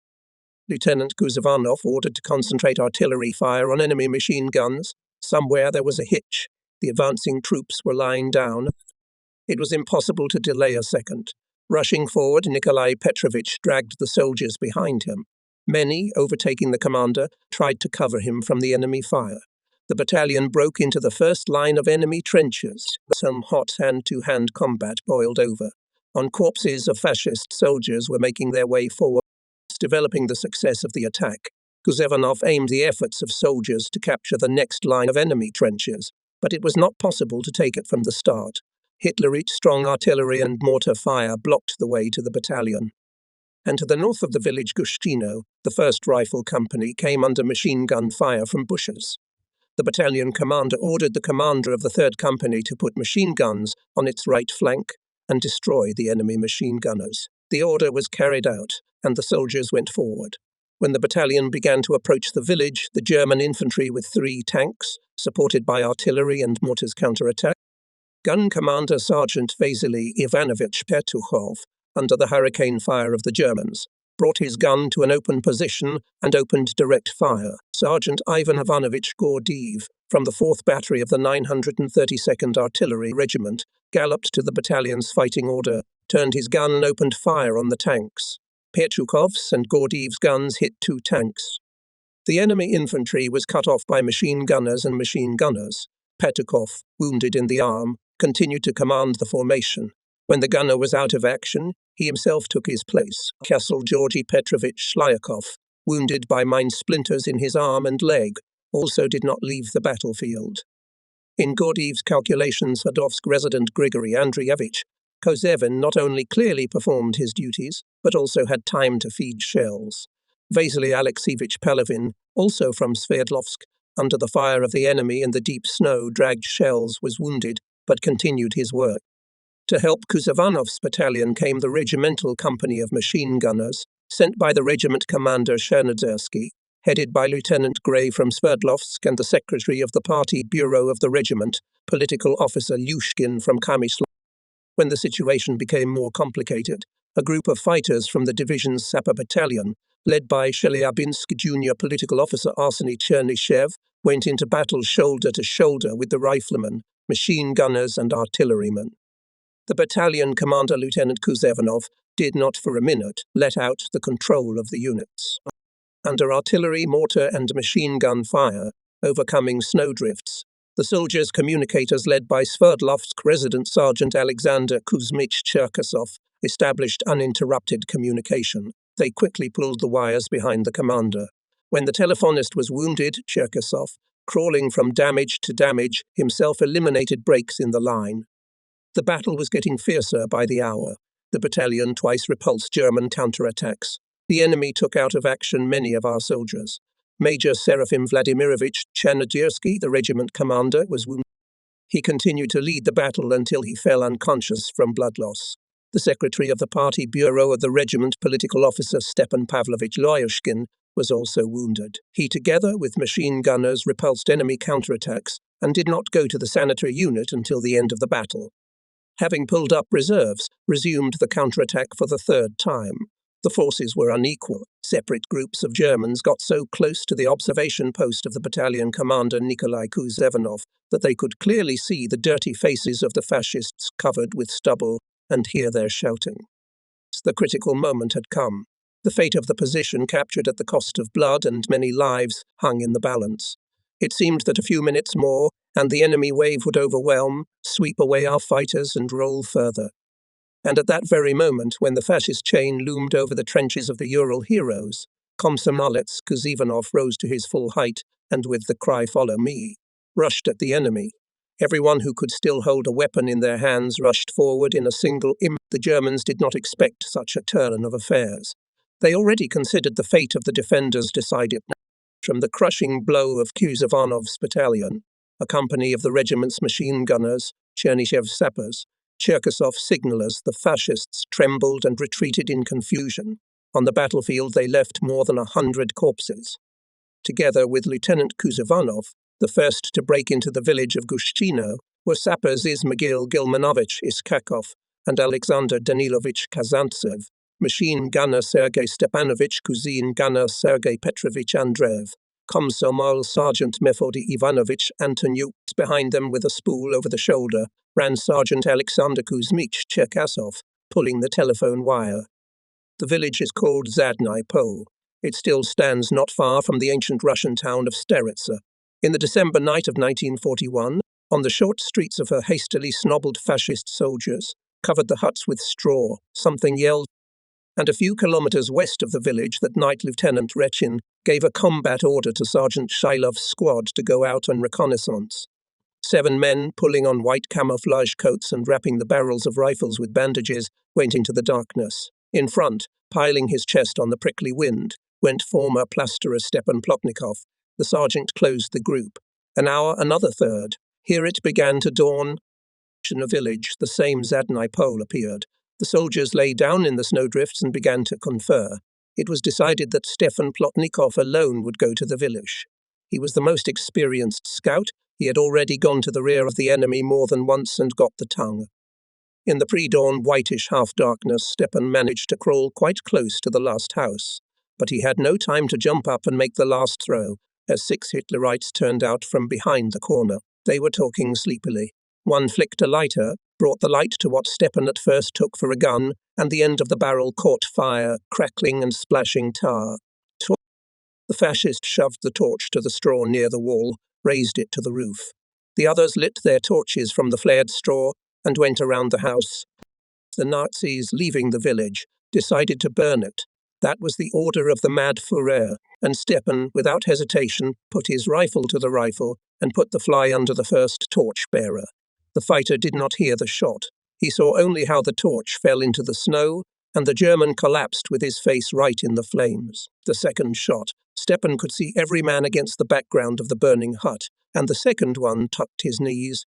Lieutenant Kuzevanov ordered to concentrate artillery fire on enemy machine guns. Somewhere there was a hitch. The advancing troops were lying down. It was impossible to delay a second. Rushing forward, Nikolai Petrovich dragged the soldiers behind him. Many, overtaking the commander, tried to cover him from the enemy fire. The battalion broke into the first line of enemy trenches. Some hot hand-to-hand combat boiled over. On corpses of fascist soldiers were making their way forward, developing the success of the attack. Kuzevanov aimed the efforts of soldiers to capture the next line of enemy trenches, but it was not possible to take it from the start. Hitlerite strong artillery and mortar fire blocked the way to the battalion. And to the north of the village Gushchino, the 1st Rifle Company came under machine gun fire from bushes. The battalion commander ordered the commander of the 3rd Company to put machine guns on its right flank and destroy the enemy machine gunners. The order was carried out, and the soldiers went forward. When the battalion began to approach the village, the German infantry with 3 tanks, supported by artillery and mortars counterattacked. Gun Commander Sergeant Vasily Ivanovich Petukhov, under the hurricane fire of the Germans, brought his gun to an open position and opened direct fire. Sergeant Ivan Ivanovich Gordeev, from the 4th Battery of the 932nd Artillery Regiment, galloped to the battalion's fighting order, turned his gun and opened fire on the tanks. Petukhov's and Gordeev's guns hit 2 tanks. The enemy infantry was cut off by machine gunners and machine gunners. Petukhov, wounded in the arm, continued to command the formation. When the gunner was out of action, he himself took his place. Castle Georgy Petrovich Shlyakov, wounded by mine splinters in his arm and leg, also did not leave the battlefield. In Gordeev's calculations, Sadovsk resident Grigory Andreevich Kozevin not only clearly performed his duties, but also had time to feed shells. Vasily Alexeyevich Palavin, also from Sverdlovsk, under the fire of the enemy in the deep snow dragged shells, was wounded, but continued his work. To help Kuzevanov's battalion came the regimental company of machine gunners, sent by the regiment commander Chernozersky, headed by Lieutenant Gray from Sverdlovsk, and the secretary of the party bureau of the regiment, political officer Lyushkin from Kamysl. When the situation became more complicated, a group of fighters from the division's sapper battalion, led by Chelyabinsk junior political officer Arseny Chernyshev, went into battle shoulder to shoulder with the riflemen, machine gunners and artillerymen. The battalion commander, Lieutenant Kuzevanov, did not for a minute let out the control of the units. Under artillery, mortar and machine gun fire, overcoming snowdrifts, the soldiers' communicators led by Sverdlovsk resident Sergeant Alexander Kuzmich Cherkasov established uninterrupted communication. They quickly pulled the wires behind the commander. When the telephonist was wounded, Cherkasov, crawling from damage to damage, himself eliminated breaks in the line. The battle was getting fiercer by the hour. The battalion twice repulsed German counterattacks. The enemy took out of action many of our soldiers. Major Serafim Vladimirovich Chernozersky, the regiment commander, was wounded. He continued to lead the battle until he fell unconscious from blood loss. The secretary of the party bureau of the regiment, political officer Stepan Pavlovich Loyushkin, was also wounded. He, together with machine gunners, repulsed enemy counterattacks and did not go to the sanitary unit until the end of the battle. Having pulled up reserves, resumed the counterattack for the 3rd time. The forces were unequal. Separate groups of Germans got so close to the observation post of the battalion commander Nikolai Kuzevanov that they could clearly see the dirty faces of the fascists covered with stubble and hear their shouting. The critical moment had come. The fate of the position, captured at the cost of blood and many lives, hung in the balance. It seemed that a few minutes more, and the enemy wave would overwhelm, sweep away our fighters and roll further. And at that very moment, when the fascist chain loomed over the trenches of the Ural heroes, Komsomolets Kuzevanov rose to his full height and, with the cry, "Follow me," rushed at the enemy. Everyone who could still hold a weapon in their hands rushed forward in a single imp. The Germans did not expect such a turn of affairs. They already considered the fate of the defenders decided. From the crushing blow of Kuzevanov's battalion, a company of the regiment's machine gunners, Chernyshev sappers, Cherkasov signalers, the fascists trembled and retreated in confusion. On the battlefield they left more than 100 corpses. Together with Lieutenant Kuzevanov, the first to break into the village of Gushchino, were sappers Izmagil Gilmanovich Iskakov and Alexander Danilovich Kazantsev, machine gunner Sergei Stepanovich, Kuzin gunner Sergei Petrovich Andreev, Komsomol Sergeant Mefody Ivanovich Antonyuk. Behind them, with a spool over the shoulder, ran Sergeant Alexander Kuzmich Cherkasov, pulling the telephone wire. The village is called Zadnyi Pol. It still stands not far from the ancient Russian town of Staritsa. In the December night of 1941, on the short streets of her hastily snobbled fascist soldiers, covered the huts with straw, something yelled, and a few kilometers west of the village that night Lieutenant Rechin gave a combat order to Sergeant Shailov's squad to go out on reconnaissance. 7 men, pulling on white camouflage coats and wrapping the barrels of rifles with bandages, went into the darkness. In front, piling his chest on the prickly wind, went former plasterer Stepan Plotnikov. The sergeant closed the group. An hour, another third. Here it began to dawn. In a village, the same Zadnai pole appeared. The soldiers lay down in the snowdrifts and began to confer. It was decided that Stefan Plotnikov alone would go to the village. He was the most experienced scout. He had already gone to the rear of the enemy more than once and got the tongue. In the pre-dawn whitish half-darkness, Stepan managed to crawl quite close to the last house. But he had no time to jump up and make the last throw, as 6 Hitlerites turned out from behind the corner. They were talking sleepily. One flicked a lighter, brought the light to what Stepan at first took for a gun, and the end of the barrel caught fire, crackling and splashing tar. The fascist shoved the torch to the straw near the wall, raised it to the roof. The others lit their torches from the flared straw and went around the house. The Nazis, leaving the village, decided to burn it. That was the order of the mad Führer, and Stepan, without hesitation, put his rifle to the rifle and put the fly under the first torch-bearer. The fighter did not hear the shot. He saw only how the torch fell into the snow, and the German collapsed with his face right in the flames. The second shot, Stepan could see every man against the background of the burning hut, and the second one tucked his knees.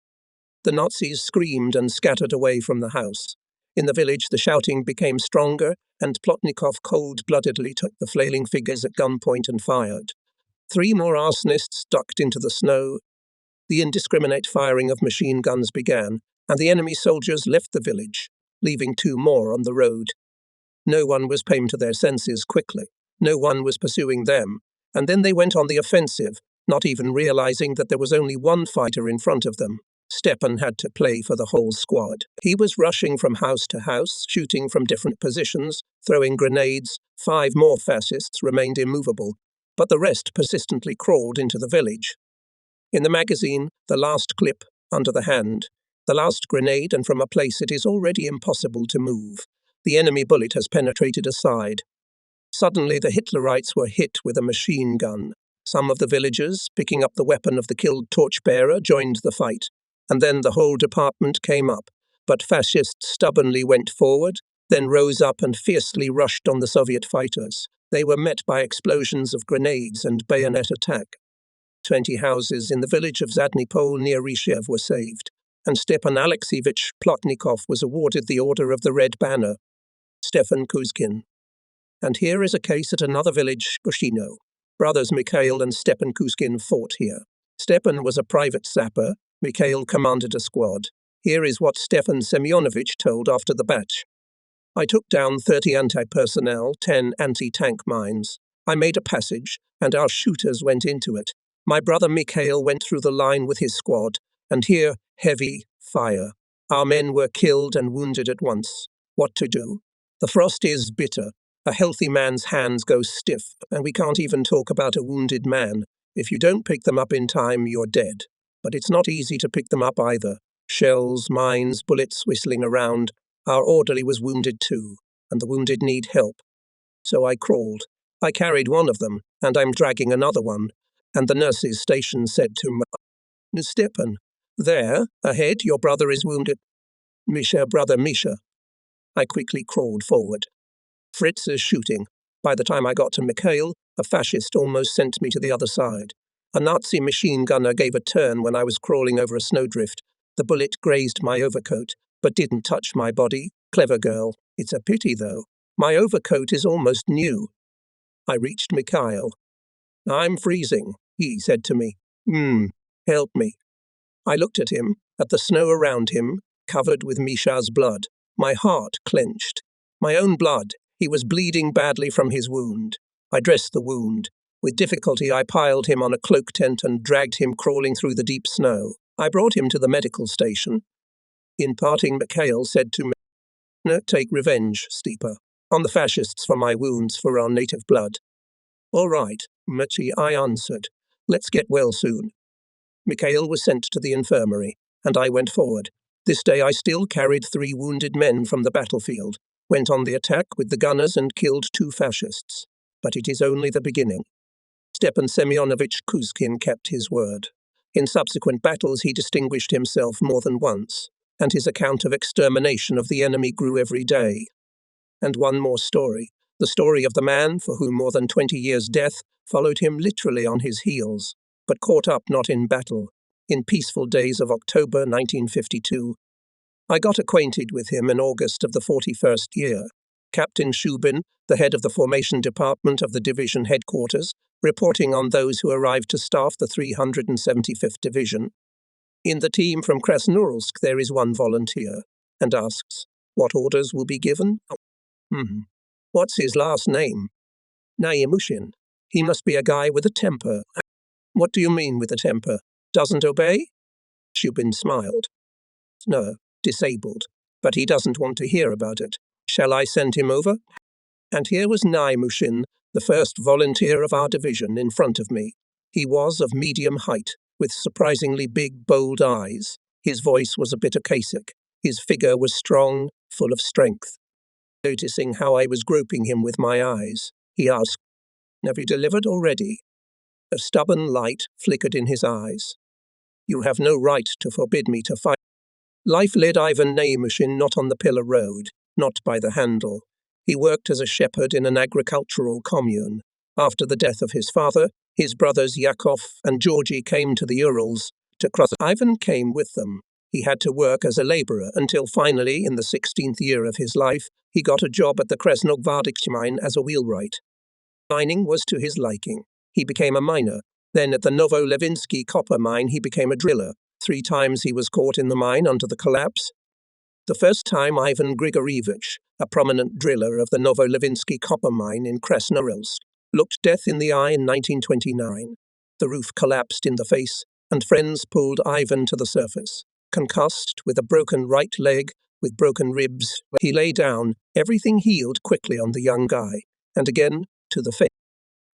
The Nazis screamed and scattered away from the house. In the village, the shouting became stronger, and Plotnikov cold-bloodedly took the flailing figures at gunpoint and fired. 3 more arsonists ducked into the snow. The indiscriminate firing of machine guns began, and the enemy soldiers left the village, leaving 2 more on the road. No one was paying to their senses quickly. No one was pursuing them, and then they went on the offensive, not even realizing that there was only one fighter in front of them. Stepan had to play for the whole squad. He was rushing from house to house, shooting from different positions, throwing grenades. 5 more fascists remained immovable, but the rest persistently crawled into the village. In the magazine, the last clip, under the hand, the last grenade, and from a place it is already impossible to move. The enemy bullet has penetrated a side. Suddenly the Hitlerites were hit with a machine gun. Some of the villagers, picking up the weapon of the killed torchbearer, joined the fight. And then the whole department came up, but fascists stubbornly went forward, then rose up and fiercely rushed on the Soviet fighters. They were met by explosions of grenades and bayonet attack. 20 houses in the village of Zadny Pol near Rishev were saved, and Stepan Alexievich Plotnikov was awarded the Order of the Red Banner. Stefan Kuzkin. And here is a case at another village, Gushino. Brothers Mikhail and Stepan Kuzkin fought here. Stepan was a private sapper. Mikhail commanded a squad. Here is what Stefan Semyonovich told after the batch. I took down 30 anti-personnel, 10 anti-tank mines. I made a passage, and our shooters went into it. My brother Mikhail went through the line with his squad, and here, heavy fire. Our men were killed and wounded at once. What to do? The frost is bitter. A healthy man's hands go stiff, and we can't even talk about a wounded man. If you don't pick them up in time, you're dead. But it's not easy to pick them up either. Shells, mines, bullets whistling around. Our orderly was wounded too, and the wounded need help. So I crawled. I carried one of them, and I'm dragging another one. And the nurse's station said to me, Stepan, there, ahead, your brother is wounded. Misha, brother Misha. I quickly crawled forward. Fritz is shooting. By the time I got to Mikhail, a fascist almost sent me to the other side. A Nazi machine gunner gave a turn when I was crawling over a snowdrift. The bullet grazed my overcoat, but didn't touch my body. Clever girl. It's a pity, though. My overcoat is almost new. I reached Mikhail. I'm freezing, he said to me. Help me. I looked at him, at the snow around him, covered with Misha's blood. My heart clenched. My own blood. He was bleeding badly from his wound. I dressed the wound. With difficulty, I piled him on a cloak tent and dragged him crawling through the deep snow. I brought him to the medical station. In parting, Mikhail said to me, Take revenge, Stepa, on the fascists for my wounds, for our native blood. All right, Machi, I answered. Let's get well soon. Mikhail was sent to the infirmary, and I went forward. This day I still carried 3 wounded men from the battlefield, went on the attack with the gunners and killed 2 fascists. But it is only the beginning. Stepan Semyonovich Kuzkin kept his word. In subsequent battles he distinguished himself more than once, and his account of extermination of the enemy grew every day. And one more story, the story of the man for whom more than 20 years' death followed him literally on his heels. but caught up not in battle. In peaceful days of October 1952, I got acquainted with him in August of the 41st year. Captain Shubin, the head of the formation department of the division headquarters, reporting on those who arrived to staff the 375th Division. In the team from Krasnoyarsk there is one volunteer, and asks, what orders will be given? What's his last name? Naimushin. He must be a guy with a temper. What do you mean with a temper? Doesn't obey? Shubin smiled. No, disabled. But he doesn't want to hear about it. Shall I send him over? And here was Naimushin, the first volunteer of our division, in front of me. He was of medium height, with surprisingly big, bold eyes. His voice was a bit Akasic. His figure was strong, full of strength. Noticing how I was groping him with my eyes, he asked, have you delivered already? A stubborn light flickered in his eyes. You have no right to forbid me to fight. Life led Ivan Naimushin not on the pillar road, not by the handle. He worked as a shepherd in an agricultural commune. After the death of his father, his brothers Yakov and Georgy came to the Urals to cross. Ivan came with them. He had to work as a labourer until finally, in the 16th year of his life, he got a job at the Kresnogvardic mine as a wheelwright. Mining was to his liking. He became a miner. Then at the Novolevinsky copper mine he became a driller. 3 times he was caught in the mine under the collapse. The first time Ivan Grigorievich, a prominent driller of the Novolevinsky copper mine in Krasnoyarsk, looked death in the eye in 1929. The roof collapsed in the face, and friends pulled Ivan to the surface. Concussed, with a broken right leg, with broken ribs, he lay down. Everything healed quickly on the young guy, and again to the face.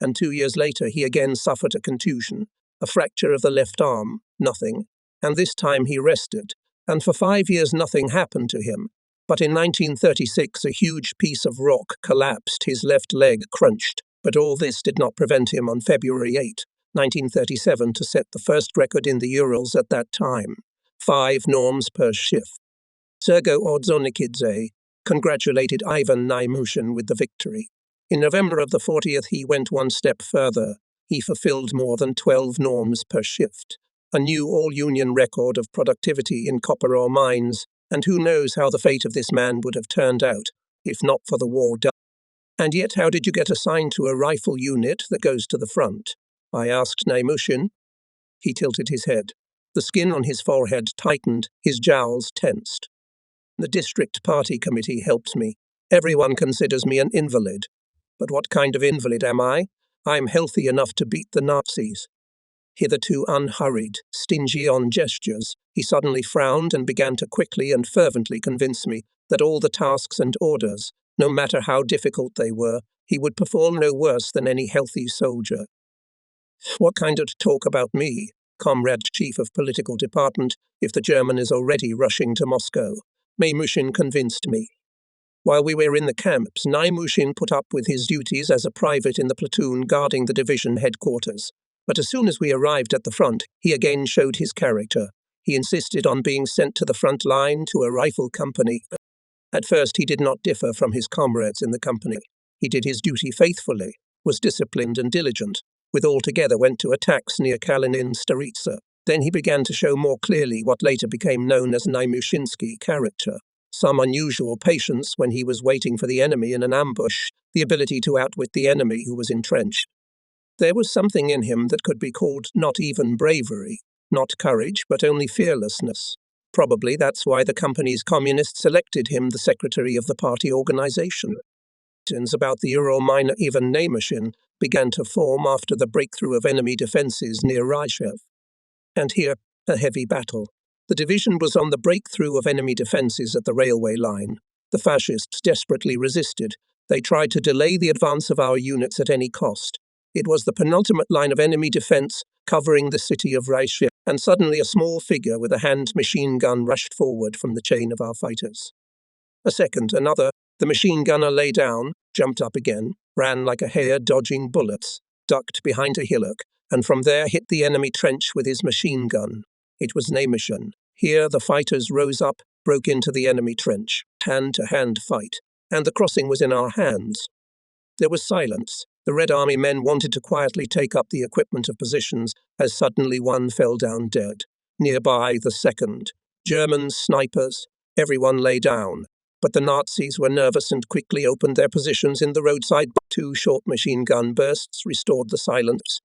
And 2 years later he again suffered a contusion, a fracture of the left arm, nothing. And this time he rested, and for 5 years nothing happened to him. But in 1936 a huge piece of rock collapsed, his left leg crunched. But all this did not prevent him on February 8, 1937 to set the first record in the Urals at that time, 5 norms per shift. Sergo Ordzhonikidze congratulated Ivan Naimushin with the victory. In November of the 40th he went one step further. He fulfilled more than 12 norms per shift, a new all-union record of productivity in copper ore mines, and who knows how the fate of this man would have turned out, if not for the war done. And yet how did you get assigned to a rifle unit that goes to the front? I asked Naimushin. He tilted his head. The skin on his forehead tightened, his jowls tensed. The district party committee helps me. Everyone considers me an invalid. But what kind of invalid am I? I'm healthy enough to beat the Nazis. Hitherto unhurried, stingy on gestures, he suddenly frowned and began to quickly and fervently convince me that all the tasks and orders, no matter how difficult they were, he would perform no worse than any healthy soldier. What kind of talk about me, Comrade Chief of Political Department, if the German is already rushing to Moscow? Naimushin convinced me. While we were in the camps, Naimushin put up with his duties as a private in the platoon guarding the division headquarters. But as soon as we arrived at the front, he again showed his character. He insisted on being sent to the front line to a rifle company. At first he did not differ from his comrades in the company. He did his duty faithfully, was disciplined and diligent, with all together went to attacks near Kalinin Staritsa. Then he began to show more clearly what later became known as Naimushinsky character. Some unusual patience when he was waiting for the enemy in an ambush, the ability to outwit the enemy who was entrenched. There was something in him that could be called not even bravery, not courage, but only fearlessness. Probably that's why the company's communists elected him the secretary of the party organization. Questions about the Ural miner Ivan Naimushin began to form after the breakthrough of enemy defenses near Ryshev. And here, a heavy battle. The division was on the breakthrough of enemy defenses at the railway line. The fascists desperately resisted. They tried to delay the advance of our units at any cost. It was the penultimate line of enemy defense covering the city of Ryshev, and suddenly a small figure with a hand machine gun rushed forward from the chain of our fighters. A second, another. The machine gunner lay down, jumped up again, ran like a hare dodging bullets, ducked behind a hillock, and from there hit the enemy trench with his machine gun. It was Naimushin. Here the fighters rose up, broke into the enemy trench, hand-to-hand fight, and the crossing was in our hands. There was silence. The Red Army men wanted to quietly take up the equipment of positions as suddenly one fell down dead. Nearby, the second. Germans, snipers, everyone lay down. But the Nazis were nervous and quickly opened their positions in the roadside. 2 short machine gun bursts restored the silence.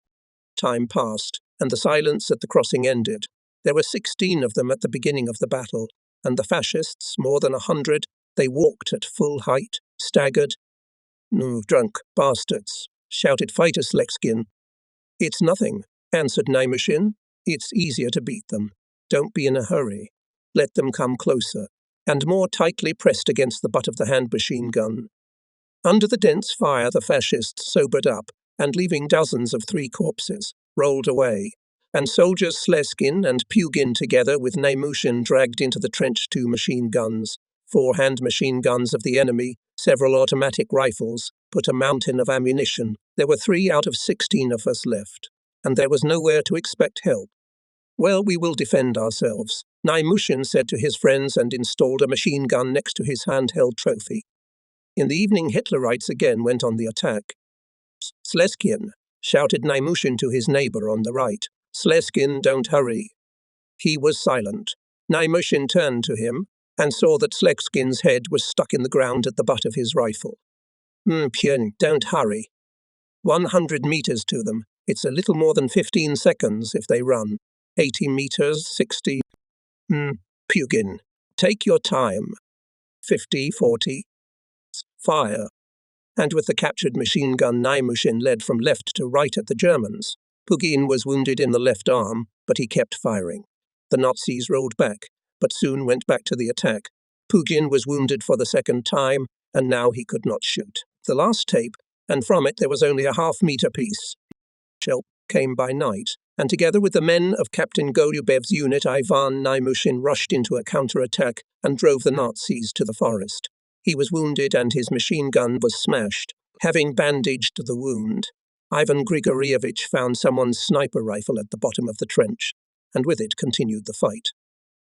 Time passed, and the silence at the crossing ended. There were 16 of them at the beginning of the battle, and the fascists, more than 100, they walked at full height, staggered. "No, drunk bastards," shouted fighter Slexkin. "It's nothing," answered Naimushin. "It's easier to beat them. Don't be in a hurry. Let them come closer," and more tightly pressed against the butt of the hand machine gun. Under the dense fire, the fascists sobered up, and leaving dozens of 3 corpses, rolled away, and soldiers Sleskin and Pugin together with Naimushin dragged into the trench 2 machine guns, 4 hand machine guns of the enemy, several automatic rifles, put a mountain of ammunition. There were 3 out of 16 of us left, and there was nowhere to expect help. "Well, we will defend ourselves," Naimushin said to his friends and installed a machine gun next to his handheld trophy. In the evening, Hitlerites again went on the attack. "Sleskin," shouted Naimushin to his neighbor on the right. "Sleskin, don't hurry." He was silent. Naimushin turned to him and saw that Sleskin's head was stuck in the ground at the butt of his rifle. "Pyen, don't hurry. 100 meters to them. It's a little more than 15 seconds if they run. 80 meters, 60. Pugin, take your time. 50, 40. Fire." And with the captured machine gun, Naimushin led from left to right at the Germans. Pugin was wounded in the left arm, but he kept firing. The Nazis rolled back, but soon went back to the attack. Pugin was wounded for the second time, and now he could not shoot. The last tape, and from it there was only a half-meter piece. Help came by night, and together with the men of Captain Golyubev's unit, Ivan Naimushin rushed into a counterattack and drove the Nazis to the forest. He was wounded and his machine gun was smashed. Having bandaged the wound, Ivan Grigorievich found someone's sniper rifle at the bottom of the trench, and with it continued the fight.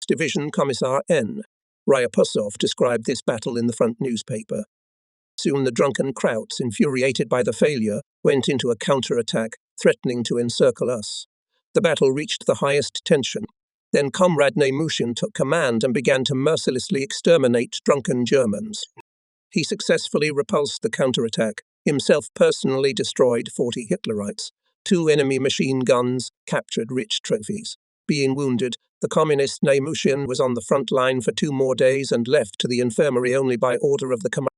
Division Commissar N. Ryapusov described this battle in the front newspaper. Soon the drunken Krauts, infuriated by the failure, went into a counterattack, threatening to encircle us. The battle reached the highest tension. Then Comrade Naimushin took command and began to mercilessly exterminate drunken Germans. He successfully repulsed the counterattack, himself personally destroyed 40 Hitlerites, 2 enemy machine guns, captured rich trophies. Being wounded, the communist Naimushin was on the front line for 2 more days and left to the infirmary only by order of the command.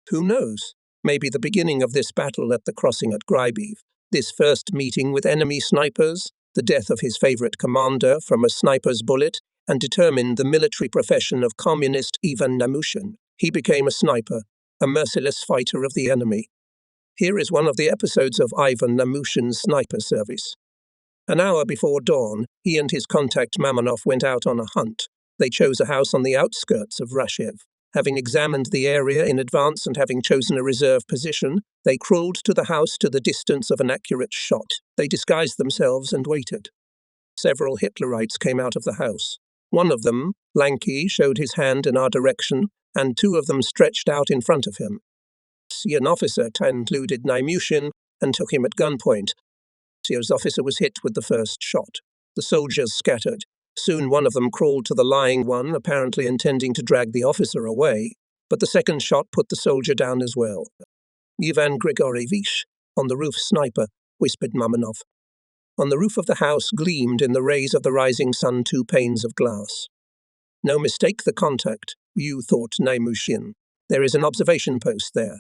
Who knows? Maybe the beginning of this battle at the crossing at Grybeev, this first meeting with enemy snipers, the death of his favorite commander from a sniper's bullet, and determined the military profession of communist Ivan Naimushin. He became a sniper, a merciless fighter of the enemy. Here is one of the episodes of Ivan Naimushin's sniper service. An hour before dawn, he and his contact Mamonov went out on a hunt. They chose a house on the outskirts of Rashev. Having examined the area in advance and having chosen a reserve position, they crawled to the house to the distance of an accurate shot. They disguised themselves and waited. Several Hitlerites came out of the house. One of them, lanky, showed his hand in our direction, and 2 of them stretched out in front of him. An officer included Naimushin and took him at gunpoint. The officer was hit with the first shot. The soldiers scattered. Soon one of them crawled to the lying one, apparently intending to drag the officer away, but the second shot put the soldier down as well. "Ivan Grigorievich, on the roof sniper," whispered Mamonov. On the roof of the house gleamed in the rays of the rising sun 2 panes of glass. "No mistake the contact," you thought Naimushin. "There is an observation post there."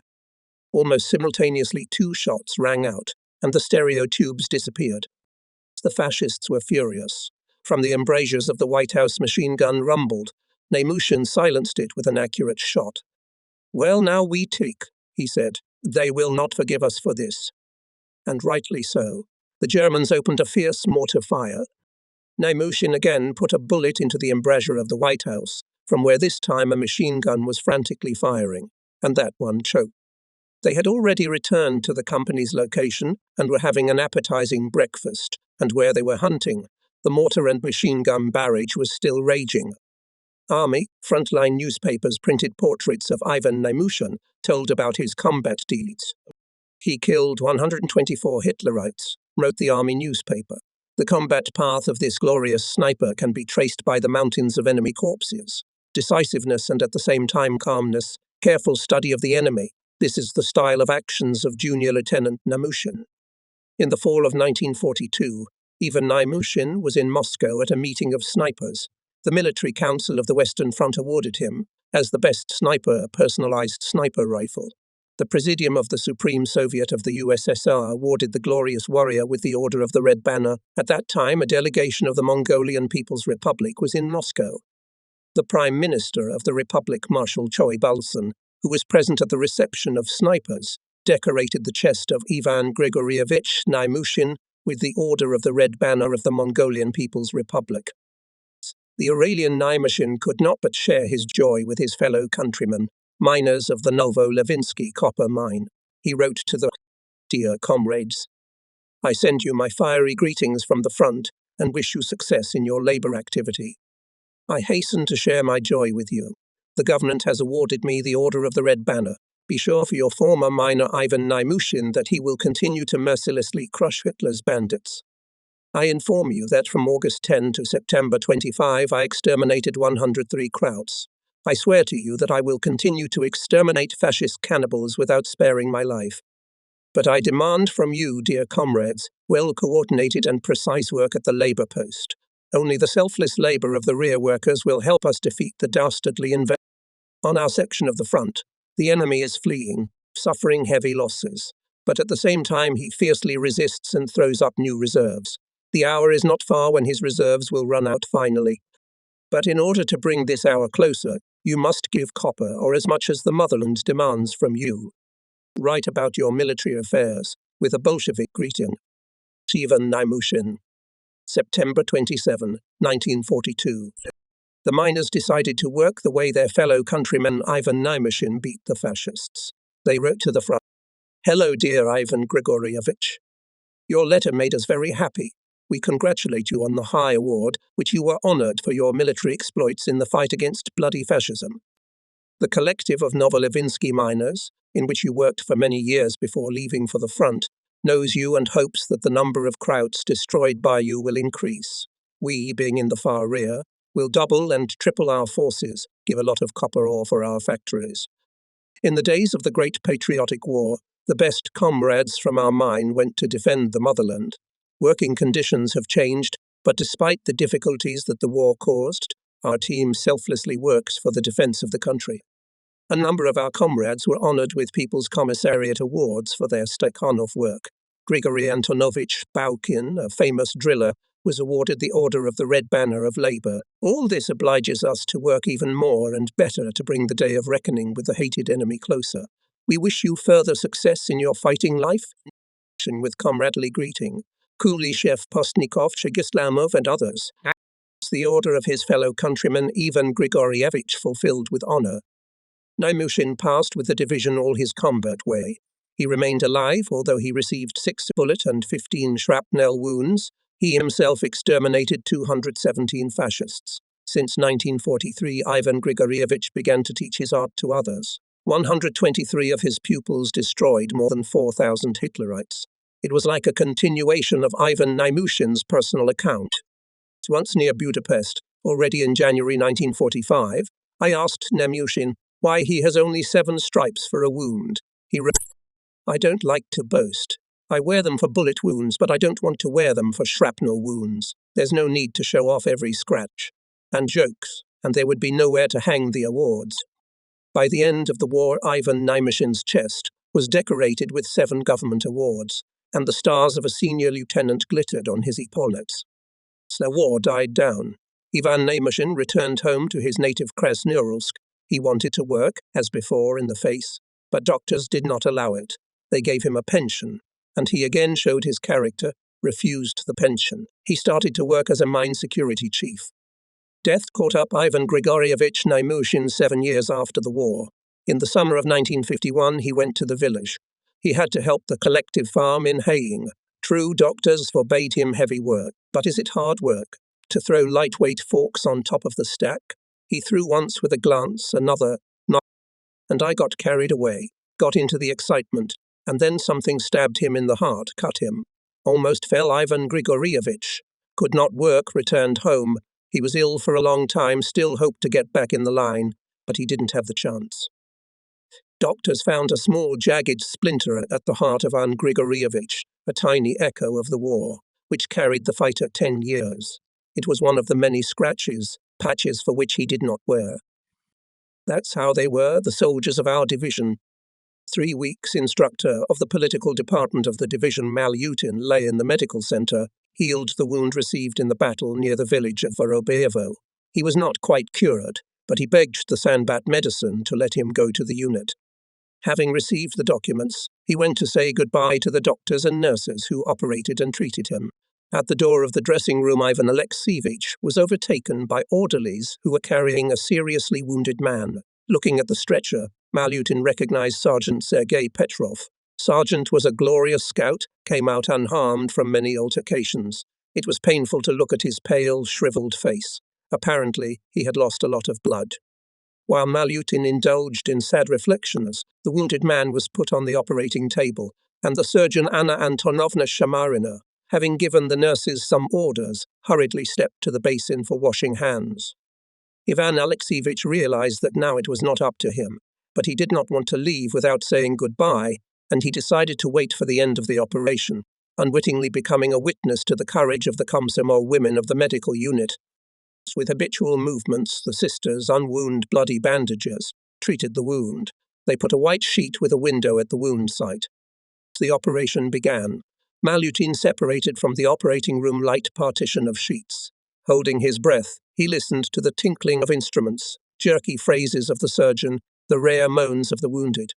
Almost simultaneously 2 shots rang out, and the stereo tubes disappeared. The fascists were furious. From the embrasures of the White House machine gun rumbled. Naimushin silenced it with an accurate shot. "Well, now we take," he said. "They will not forgive us for this." And rightly so. The Germans opened a fierce mortar fire. Naimushin again put a bullet into the embrasure of the White House, from where this time a machine gun was frantically firing, and that one choked. They had already returned to the company's location and were having an appetizing breakfast, and where they were hunting, the mortar and machine gun barrage was still raging. Army, frontline newspapers printed portraits of Ivan Naimushin, told about his combat deeds. He killed 124 Hitlerites, wrote the army newspaper. The combat path of this glorious sniper can be traced by the mountains of enemy corpses. Decisiveness and at the same time calmness, careful study of the enemy. This is the style of actions of Junior Lieutenant Namushin. In the fall of 1942, Ivan Namushin was in Moscow at a meeting of snipers. The Military Council of the Western Front awarded him, as the best sniper, a personalized sniper rifle. The Presidium of the Supreme Soviet of the USSR awarded the glorious warrior with the Order of the Red Banner. At that time, a delegation of the Mongolian People's Republic was in Moscow. The Prime Minister of the Republic, Marshal Choi Bulsin, who was present at the reception of snipers, decorated the chest of Ivan Grigorievich Namushin with the Order of the Red Banner of the Mongolian People's Republic. The Uralian Namushin could not but share his joy with his fellow countrymen, miners of the Novo-Levinsky copper mine. He wrote to the "Dear comrades, I send you my fiery greetings from the front and wish you success in your labor activity. I hasten to share my joy with you. The government has awarded me the Order of the Red Banner. Be sure for your former miner Ivan Namushin that he will continue to mercilessly crush Hitler's bandits. I inform you that from August 10 to September 25 I exterminated 103 Krauts. I swear to you that I will continue to exterminate fascist cannibals without sparing my life. But I demand from you, dear comrades, well-coordinated and precise work at the labor post. Only the selfless labor of the rear workers will help us defeat the dastardly invasion. On our section of the front, the enemy is fleeing, suffering heavy losses. But at the same time he fiercely resists and throws up new reserves. The hour is not far when his reserves will run out finally. But in order to bring this hour closer, you must give copper or as much as the motherland demands from you. Write about your military affairs with a Bolshevik greeting. Ivan Namushin. September 27, 1942. The miners decided to work the way their fellow countryman Ivan Namushin beat the fascists. They wrote to the front, Hello, dear Ivan Grigorievich. Your letter made us very happy. We congratulate you on the high award, which you were honored for your military exploits in the fight against bloody fascism. The collective of Novo-Levinsky miners, in which you worked for many years before leaving for the front, knows you and hopes that the number of Krauts destroyed by you will increase. We, being in the far rear, will double and triple our forces, give a lot of copper ore for our factories. In the days of the Great Patriotic War, the best comrades from our mine went to defend the motherland. Working conditions have changed, but despite the difficulties that the war caused, our team selflessly works for the defense of the country. A number of our comrades were honored with People's Commissariat Awards for their Stakhanov work. Grigory Antonovich Baukin, a famous driller, was awarded the Order of the Red Banner of Labor. All this obliges us to work even more and better to bring the day of reckoning with the hated enemy closer. We wish you further success in your fighting life. With comradely greeting, Kulishev, Postnikov, Chegislamov, and others. The order of his fellow countryman Ivan Grigorievich fulfilled with honor. Namushin passed with the division all his combat way. He remained alive, although he received 6 bullet and 15 shrapnel wounds. He himself exterminated 217 fascists. Since 1943, Ivan Grigorievich began to teach his art to others. 123 of his pupils destroyed more than 4,000 Hitlerites. It was like a continuation of Ivan Namushin's personal account. Once near Budapest, already in January 1945, I asked Namushin why he has only 7 stripes for a wound. He wrote, I don't like to boast. I wear them for bullet wounds, but I don't want to wear them for shrapnel wounds. There's no need to show off every scratch. And jokes, and there would be nowhere to hang the awards. By the end of the war, Ivan Namushin's chest was decorated with 7 government awards, and the stars of a senior lieutenant glittered on his epaulets. The war died down. Ivan Namushin returned home to his native Krasnoyarsk. He wanted to work, as before, in the face, but doctors did not allow it. They gave him a pension, and he again showed his character, refused the pension. He started to work as a mine security chief. Death caught up Ivan Grigorievich Namushin 7 years after the war. In the summer of 1951, he went to the village. He had to help the collective farm in haying. True, doctors forbade him heavy work, but is it hard work? To throw lightweight forks on top of the stack? He threw once with a glance, another not, and I got carried away, got into the excitement, and then something stabbed him in the heart, cut him. Almost fell Ivan Grigorievich. Could not work, returned home. He was ill for a long time, still hoped to get back in the line, but he didn't have the chance. Doctors found a small jagged splinter at the heart of Ivan Grigorievich, a tiny echo of the war, which carried the fighter 10 years. It was one of the many scratches, patches for which he did not wear. That's how they were, the soldiers of our division. 3 weeks instructor of the political department of the division Malyutin lay in the medical center, healed the wound received in the battle near the village of Vorobeyevo. He was not quite cured, but he begged the Sanbat medicine to let him go to the unit. Having received the documents, he went to say goodbye to the doctors and nurses who operated and treated him. At the door of the dressing room, Ivan Alexeyevich was overtaken by orderlies who were carrying a seriously wounded man. Looking at the stretcher, Malyutin recognized Sergeant Sergei Petrov. Sergeant was a glorious scout, came out unharmed from many altercations. It was painful to look at his pale, shriveled face. Apparently, he had lost a lot of blood. While Malyutin indulged in sad reflections, the wounded man was put on the operating table, and the surgeon Anna Antonovna Shamarina, having given the nurses some orders, hurriedly stepped to the basin for washing hands. Ivan Alexeyevich realized that now it was not up to him, but he did not want to leave without saying goodbye, and he decided to wait for the end of the operation, unwittingly becoming a witness to the courage of the Komsomol women of the medical unit. With habitual movements, the sisters unwound bloody bandages, treated the wound. They put a white sheet with a window at the wound site. The operation began. Malyutin separated from the operating room light partition of sheets. Holding his breath, he listened to the tinkling of instruments, jerky phrases of the surgeon, the rare moans of the wounded.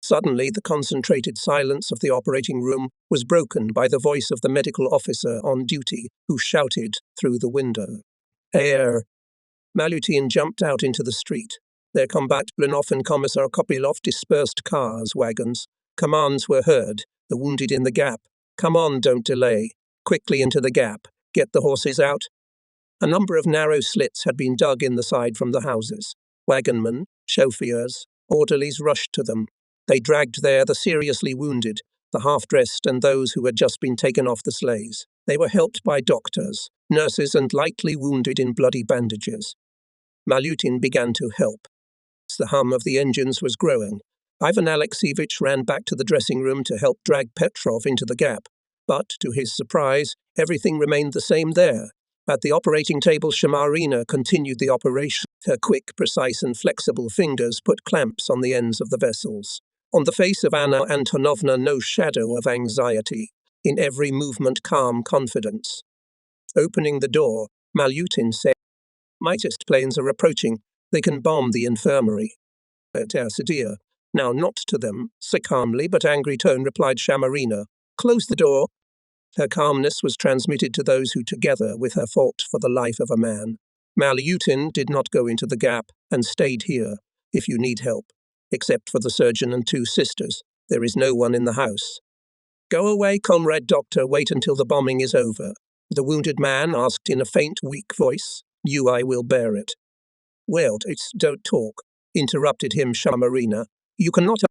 Suddenly, the concentrated silence of the operating room was broken by the voice of the medical officer on duty, who shouted through the window. Air! Malyutin jumped out into the street. Their combat Blinov and Commissar Kopylov dispersed cars, wagons. Commands were heard. The wounded in the gap. Come on, don't delay. Quickly into the gap. Get the horses out. A number of narrow slits had been dug in the side from the houses. Wagonmen, chauffeurs, orderlies rushed to them. They dragged there the seriously wounded, the half-dressed and those who had just been taken off the sleighs. They were helped by doctors, nurses and lightly wounded in bloody bandages. Malyutin began to help. The hum of the engines was growing. Ivan Alexeyevich ran back to the dressing room to help drag Petrov into the gap. But, to his surprise, everything remained the same there. At the operating table, Shamarina continued the operation. Her quick, precise and flexible fingers put clamps on the ends of the vessels. On the face of Anna Antonovna, no shadow of anxiety. In every movement, calm confidence. Opening the door, Malyutin said, "Mitist planes are approaching. They can bomb the infirmary." "Sadir." "Now not to them," so calmly but angry tone replied Shamarina. "Close the door." Her calmness was transmitted to those who together with her fought for the life of a man. Malyutin did not go into the gap and stayed here, if you need help. Except for the surgeon and 2 sisters, there is no one in the house. "Go away, comrade doctor, wait until the bombing is over." The wounded man asked in a faint, weak voice. "I will bear it." "Well, don't talk," interrupted him Shamarina. "You cannot."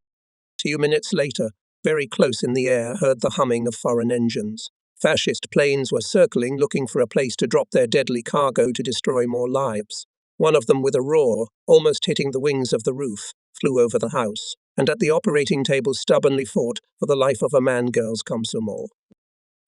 2 minutes later, very close in the air, heard the humming of foreign engines. Fascist planes were circling, looking for a place to drop their deadly cargo to destroy more lives. One of them, with a roar, almost hitting the wings of the roof, flew over the house, and at the operating table stubbornly fought for the life of a man-girl's Komsomol.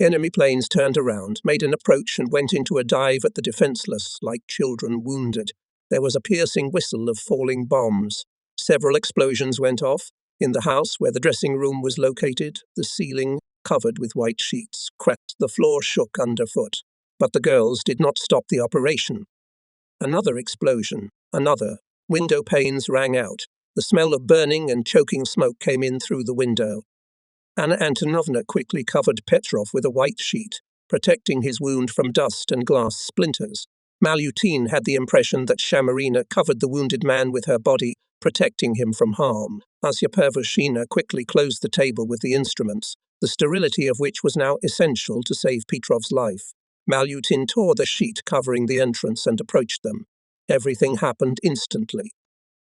Enemy planes turned around, made an approach and went into a dive at the defenseless, like children wounded. There was a piercing whistle of falling bombs. Several explosions went off. In the house where the dressing room was located, the ceiling, covered with white sheets, cracked. The floor shook underfoot. But the girls did not stop the operation. Another explosion, another. Window panes rang out. The smell of burning and choking smoke came in through the window. Anna Antonovna quickly covered Petrov with a white sheet, protecting his wound from dust and glass splinters. Malyutin had the impression that Shamarina covered the wounded man with her body, protecting him from harm. Asya Pervushina quickly closed the table with the instruments, the sterility of which was now essential to save Petrov's life. Malyutin tore the sheet covering the entrance and approached them. Everything happened instantly.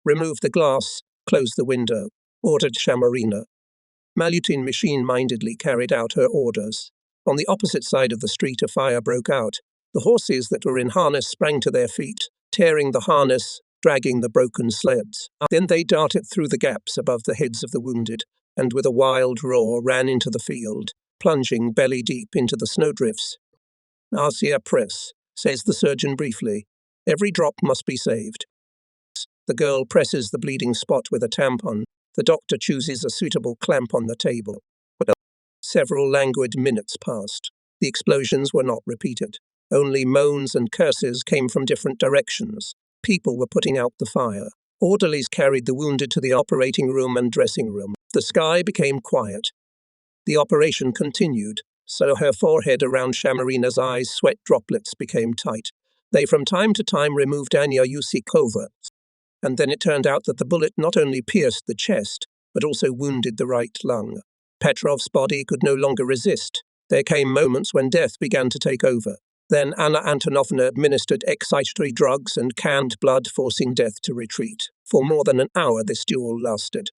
"Remove the glass, close the window," ordered Shamarina. Malutin machine-mindedly carried out her orders. On the opposite side of the street, a fire broke out. The horses that were in harness sprang to their feet, tearing the harness, dragging the broken sleds. Then they darted through the gaps above the heads of the wounded, and with a wild roar ran into the field, plunging belly-deep into the snowdrifts. "Arcia press," says the surgeon briefly. "Every drop must be saved." The girl presses the bleeding spot with a tampon. The doctor chooses a suitable clamp on the table. Several languid minutes passed. The explosions were not repeated. Only moans and curses came from different directions. People were putting out the fire. Orderlies carried the wounded to the operating room and dressing room. The sky became quiet. The operation continued, so her forehead around Shamarina's eyes, sweat droplets became tight. They from time to time removed Anya Yusikova. And then it turned out that the bullet not only pierced the chest, but also wounded the right lung. Petrov's body could no longer resist. There came moments when death began to take over. Then Anna Antonovna administered excitatory drugs and canned blood, forcing death to retreat. For more than an hour this duel lasted.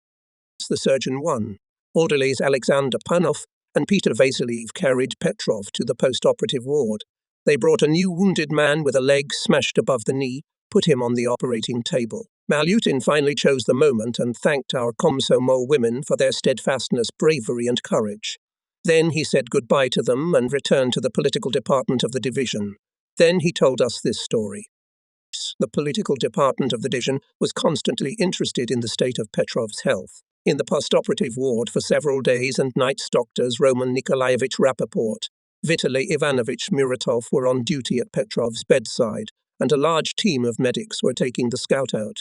The surgeon won. Orderlies Alexander Panov and Peter Vasiliev carried Petrov to the post-operative ward. They brought a new wounded man with a leg smashed above the knee, put him on the operating table. Malutin finally chose the moment and thanked our Komsomol women for their steadfastness, bravery and courage. Then he said goodbye to them and returned to the political department of the division. Then he told us this story. The political department of the division was constantly interested in the state of Petrov's health. In the post-operative ward for several days and nights, doctors Roman Nikolaevich Rapoport, Vitaly Ivanovich Muratov were on duty at Petrov's bedside, and a large team of medics were taking the scout out.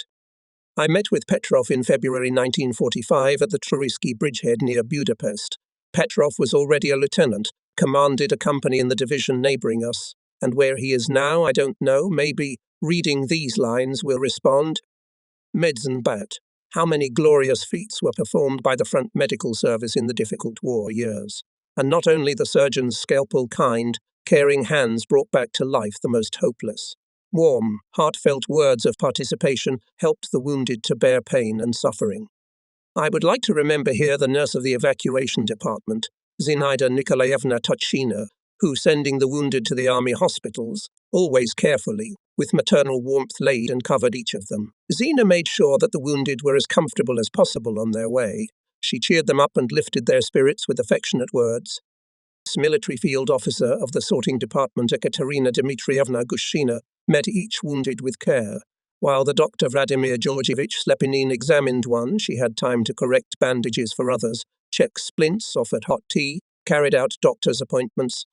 I met with Petrov in February 1945 at the Trurisky bridgehead near Budapest. Petrov was already a lieutenant, commanded a company in the division neighbouring us, and where he is now, I don't know. Maybe reading these lines will respond. Medicine bat. How many glorious feats were performed by the front medical service in the difficult war years. And not only the surgeon's scalpel kind, caring hands brought back to life the most hopeless. Warm, heartfelt words of participation helped the wounded to bear pain and suffering. I would like to remember here the nurse of the evacuation department, Zinaida Nikolaevna Tuchina, who, sending the wounded to the army hospitals, always carefully, with maternal warmth laid and covered each of them. Zina made sure that the wounded were as comfortable as possible on their way. She cheered them up and lifted their spirits with affectionate words. Military field officer of the sorting department, Ekaterina Dmitrievna Gushina, met each wounded with care. While the doctor Vladimir Georgievich Slepinin examined one, she had time to correct bandages for others, check splints, offered hot tea, carried out doctor's appointments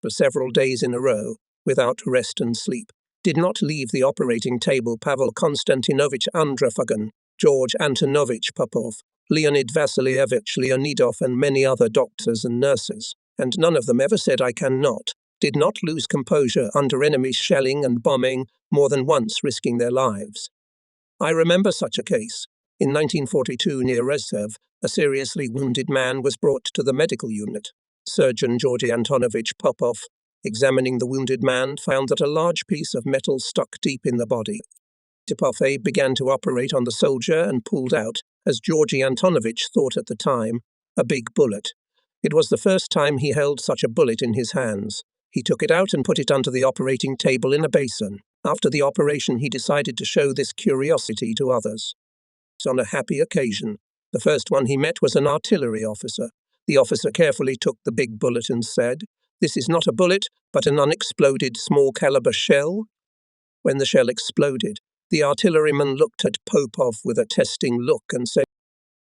for several days in a row, without rest and sleep. Did not leave the operating table Pavel Konstantinovich Androfagan, George Antonovich Popov, Leonid Vasilievich Leonidov, and many other doctors and nurses. And none of them ever said "I cannot," did not lose composure under enemy shelling and bombing, more than once risking their lives. I remember such a case. In 1942 near Rezhev, a seriously wounded man was brought to the medical unit. Surgeon Georgy Antonovich Popov, examining the wounded man, found that a large piece of metal stuck deep in the body. Popov began to operate on the soldier and pulled out, as Georgy Antonovich thought at the time, a big bullet. It was the first time he held such a bullet in his hands. He took it out and put it onto the operating table in a basin. After the operation, he decided to show this curiosity to others. On a happy occasion, the first one he met was an artillery officer. The officer carefully took the big bullet and said, "This is not a bullet, but an unexploded small-caliber shell." When the shell exploded, the artilleryman looked at Popov with a testing look and said,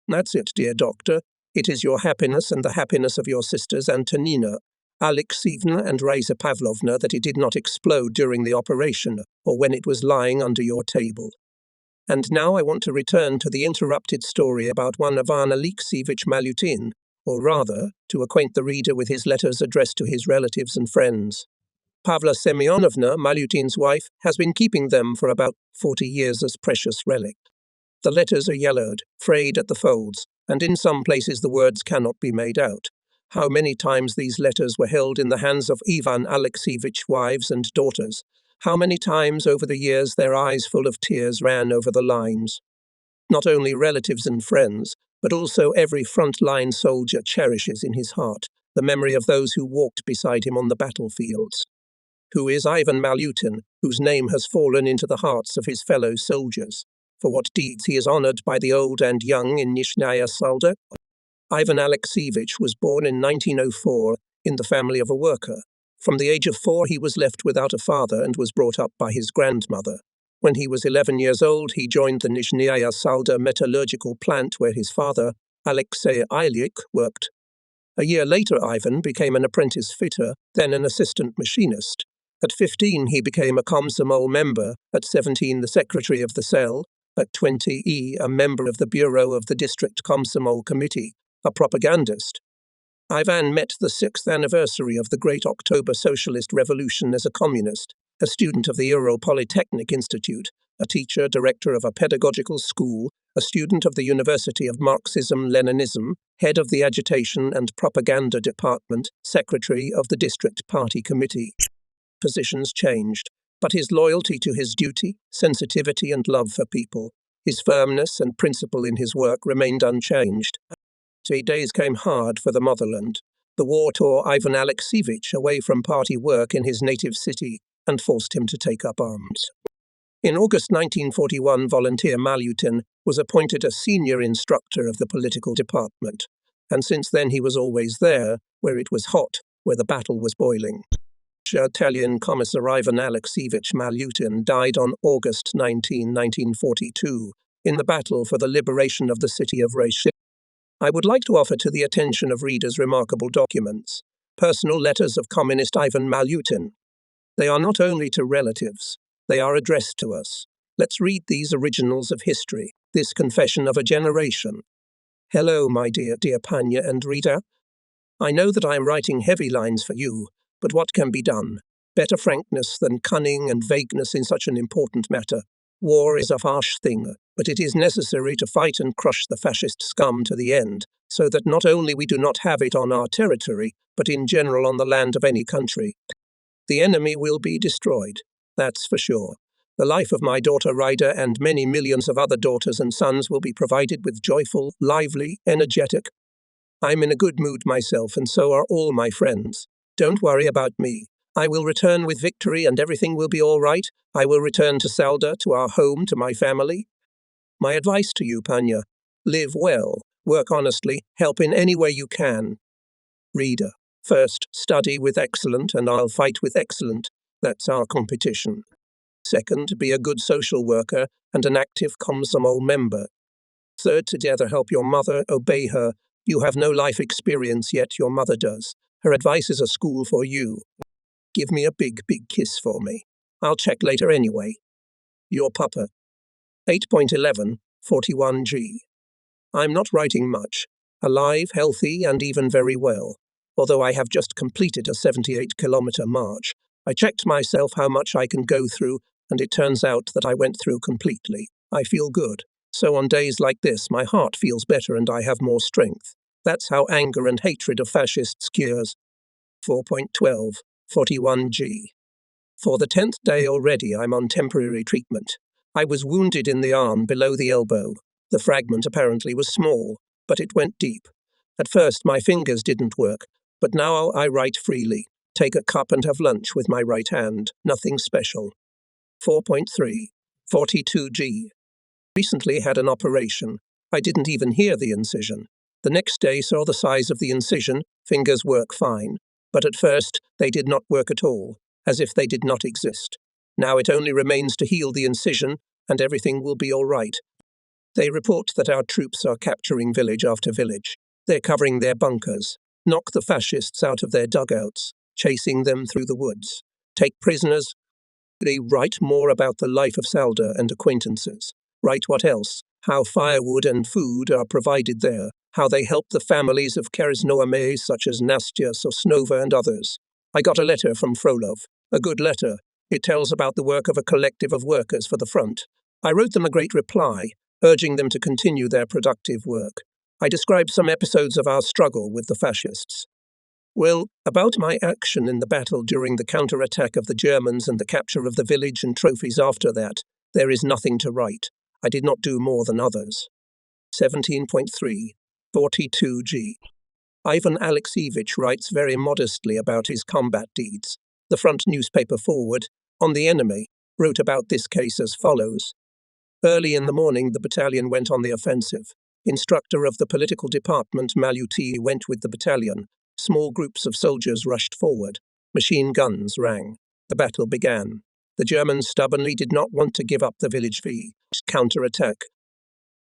"That's it, dear doctor. It is your happiness and the happiness of your sisters Antonina, Alexeyevna and Raisa Pavlovna that it did not explode during the operation or when it was lying under your table." And now I want to return to the interrupted story about one Ivan Alexeyevich Malutin, or rather, to acquaint the reader with his letters addressed to his relatives and friends. Pavla Semyonovna, Malutin's wife, has been keeping them for about 40 years as precious relics. The letters are yellowed, frayed at the folds, and in some places the words cannot be made out. How many times these letters were held in the hands of Ivan Alexeyevich wives and daughters. How many times over the years their eyes full of tears ran over the lines. Not only relatives and friends, but also every frontline soldier cherishes in his heart the memory of those who walked beside him on the battlefields. Who is Ivan Malyutin, whose name has fallen into the hearts of his fellow soldiers? For what deeds he is honored by the old and young in Nishnaya Salda? Ivan Alexievich was born in 1904 in the family of a worker. From the age of 4, he was left without a father and was brought up by his grandmother. When he was 11 years old, he joined the Nishnaya Salda metallurgical plant where his father, Alexei Ilyich, worked. A year later, Ivan became an apprentice fitter, then an assistant machinist. At 15, he became a Komsomol member. At 17, the secretary of the cell. At 20, a member of the bureau of the district Komsomol committee, a propagandist. Ivan met the 6th anniversary of the Great October Socialist Revolution as a communist, a student of the Ural Polytechnic Institute, a teacher, director of a pedagogical school, a student of the University of Marxism-Leninism, head of the Agitation and Propaganda Department, secretary of the District Party Committee. Positions changed, but his loyalty to his duty, sensitivity and love for people, his firmness and principle in his work remained unchanged. 3 days came hard for the motherland. The war tore Ivan Alexievich away from party work in his native city and forced him to take up arms. In August 1941, volunteer Malyutin was appointed a senior instructor of the political department, and since then he was always there, where it was hot, where the battle was boiling. Battalion Commissar Ivan Alexievich Malyutin died on August 19, 1942, in the battle for the liberation of the city of Reshik. I would like to offer to the attention of readers remarkable documents, personal letters of Communist Ivan Malyutin. They are not only to relatives, they are addressed to us. Let's read these originals of history, this confession of a generation. Hello, my dear Panya and Rita. I know that I am writing heavy lines for you, but what can be done? Better frankness than cunning and vagueness in such an important matter. War is a harsh thing, but it is necessary to fight and crush the fascist scum to the end, so that not only we do not have it on our territory, but in general on the land of any country. The enemy will be destroyed, that's for sure. The life of my daughter Ryder and many millions of other daughters and sons will be provided with joyful, lively, energetic. I'm in a good mood myself, and so are all my friends. Don't worry about me. I will return with victory and everything will be all right. I will return to Salda, to our home, to my family. My advice to you, Panya, live well, work honestly, help in any way you can. Reader, first, study with excellent and I'll fight with excellent. That's our competition. Second, be a good social worker and an active Komsomol member. Third, together help your mother, obey her. You have no life experience yet, your mother does. Her advice is a school for you. Give me a big, big kiss for me. I'll check later anyway. Your Papa. 8.11, 41G. I'm not writing much. Alive, healthy, and even very well. Although I have just completed a 78-kilometer march, I checked myself how much I can go through, and it turns out that I went through completely. I feel good. So on days like this, my heart feels better and I have more strength. That's how anger and hatred of fascists cures. 4.12, 41G. For the 10th day already, I'm on temporary treatment. I was wounded in the arm below the elbow. The fragment apparently was small, but it went deep. At first, my fingers didn't work, but now I write freely, take a cup and have lunch with my right hand. Nothing special. 4.3, 42G. Recently had an operation. I didn't even hear the incision. The next day saw the size of the incision, fingers work fine. But at first, they did not work at all, as if they did not exist. Now it only remains to heal the incision, and everything will be all right. They report that our troops are capturing village after village. They're covering their bunkers, knock the fascists out of their dugouts, chasing them through the woods, take prisoners. They write more about the life of Salda and acquaintances. Write what else? How firewood and food are provided there, how they help the families of Krasnoarmés such as Nastya, Sosnova and others. I got a letter from Frolov, a good letter. It tells about the work of a collective of workers for the front. I wrote them a great reply, urging them to continue their productive work. I described some episodes of our struggle with the fascists. Well, about my action in the battle during the counterattack of the Germans and the capture of the village and trophies after that, there is nothing to write. I did not do more than others. 17.3, 42G. Ivan Alexeyevich writes very modestly about his combat deeds. The front newspaper forward, on the enemy, wrote about this case as follows. Early in the morning, the battalion went on the offensive. Instructor of the political department, Maluti, went with the battalion. Small groups of soldiers rushed forward. Machine guns rang. The battle began. The Germans stubbornly did not want to give up the village v. Counterattack.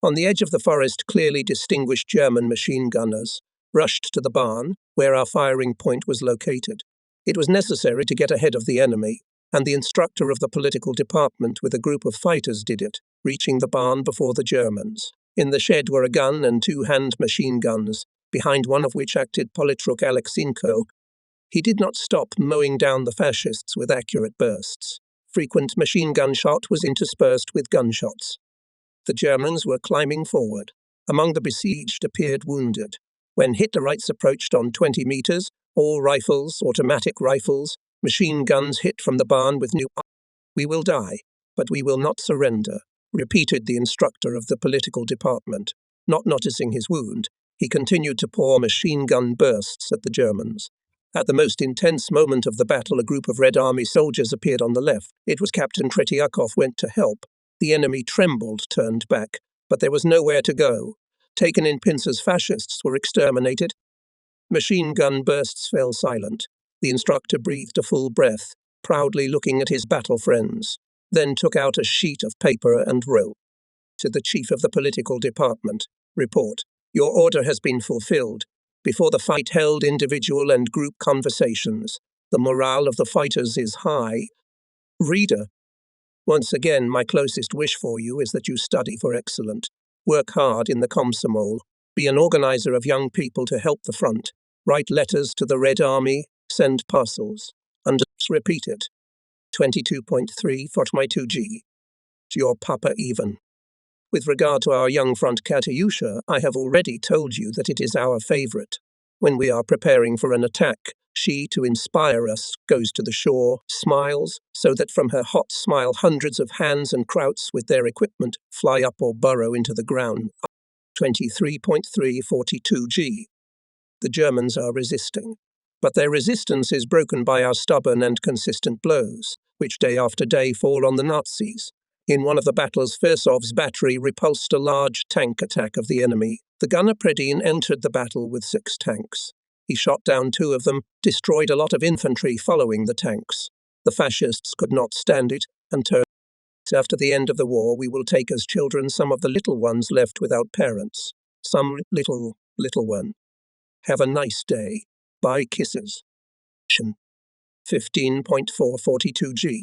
On the edge of the forest, clearly distinguished German machine gunners rushed to the barn, where our firing point was located. It was necessary to get ahead of the enemy, and the instructor of the political department with a group of fighters did it, reaching the barn before the Germans. In the shed were a gun and 2 hand machine guns, behind one of which acted Politruk Alexinko. He did not stop mowing down the fascists with accurate bursts. Frequent machine gun shot was interspersed with gunshots. The Germans were climbing forward. Among the besieged appeared wounded. When Hitlerites approached on 20 meters, all rifles, automatic rifles, machine guns hit from the barn with new. We will die, but we will not surrender, repeated the instructor of the political department. Not noticing his wound, he continued to pour machine gun bursts at the Germans. At the most intense moment of the battle, a group of Red Army soldiers appeared on the left. It was Captain Tretiakov went to help. The enemy trembled, turned back, but there was nowhere to go. Taken in pincers, fascists were exterminated. Machine gun bursts fell silent. The instructor breathed a full breath, proudly looking at his battle friends, then took out a sheet of paper and wrote. To the chief of the political department, report, your order has been fulfilled. Before the fight, held individual and group conversations. The morale of the fighters is high. Reader, once again, my closest wish for you is that you study for excellent. Work hard in the Komsomol. Be an organizer of young people to help the front. Write letters to the Red Army. Send parcels. And repeat it. 22.3 42G. Your Papa Ivan. With regard to our young front Katyusha, I have already told you that it is our favorite. When we are preparing for an attack, she, to inspire us, goes to the shore, smiles, so that from her hot smile hundreds of hands and krauts with their equipment fly up or burrow into the ground. 23.3 42G. The Germans are resisting, but their resistance is broken by our stubborn and consistent blows, which day after day fall on the Nazis. In one of the battles, Firsov's battery repulsed a large tank attack of the enemy. The gunner Predin entered the battle with 6 tanks. He shot down 2 of them, destroyed a lot of infantry following the tanks. The fascists could not stand it and turned. After the end of the war, we will take as children some of the little ones left without parents. Some little one. Have a nice day. Bye, kisses. 15.4 42G.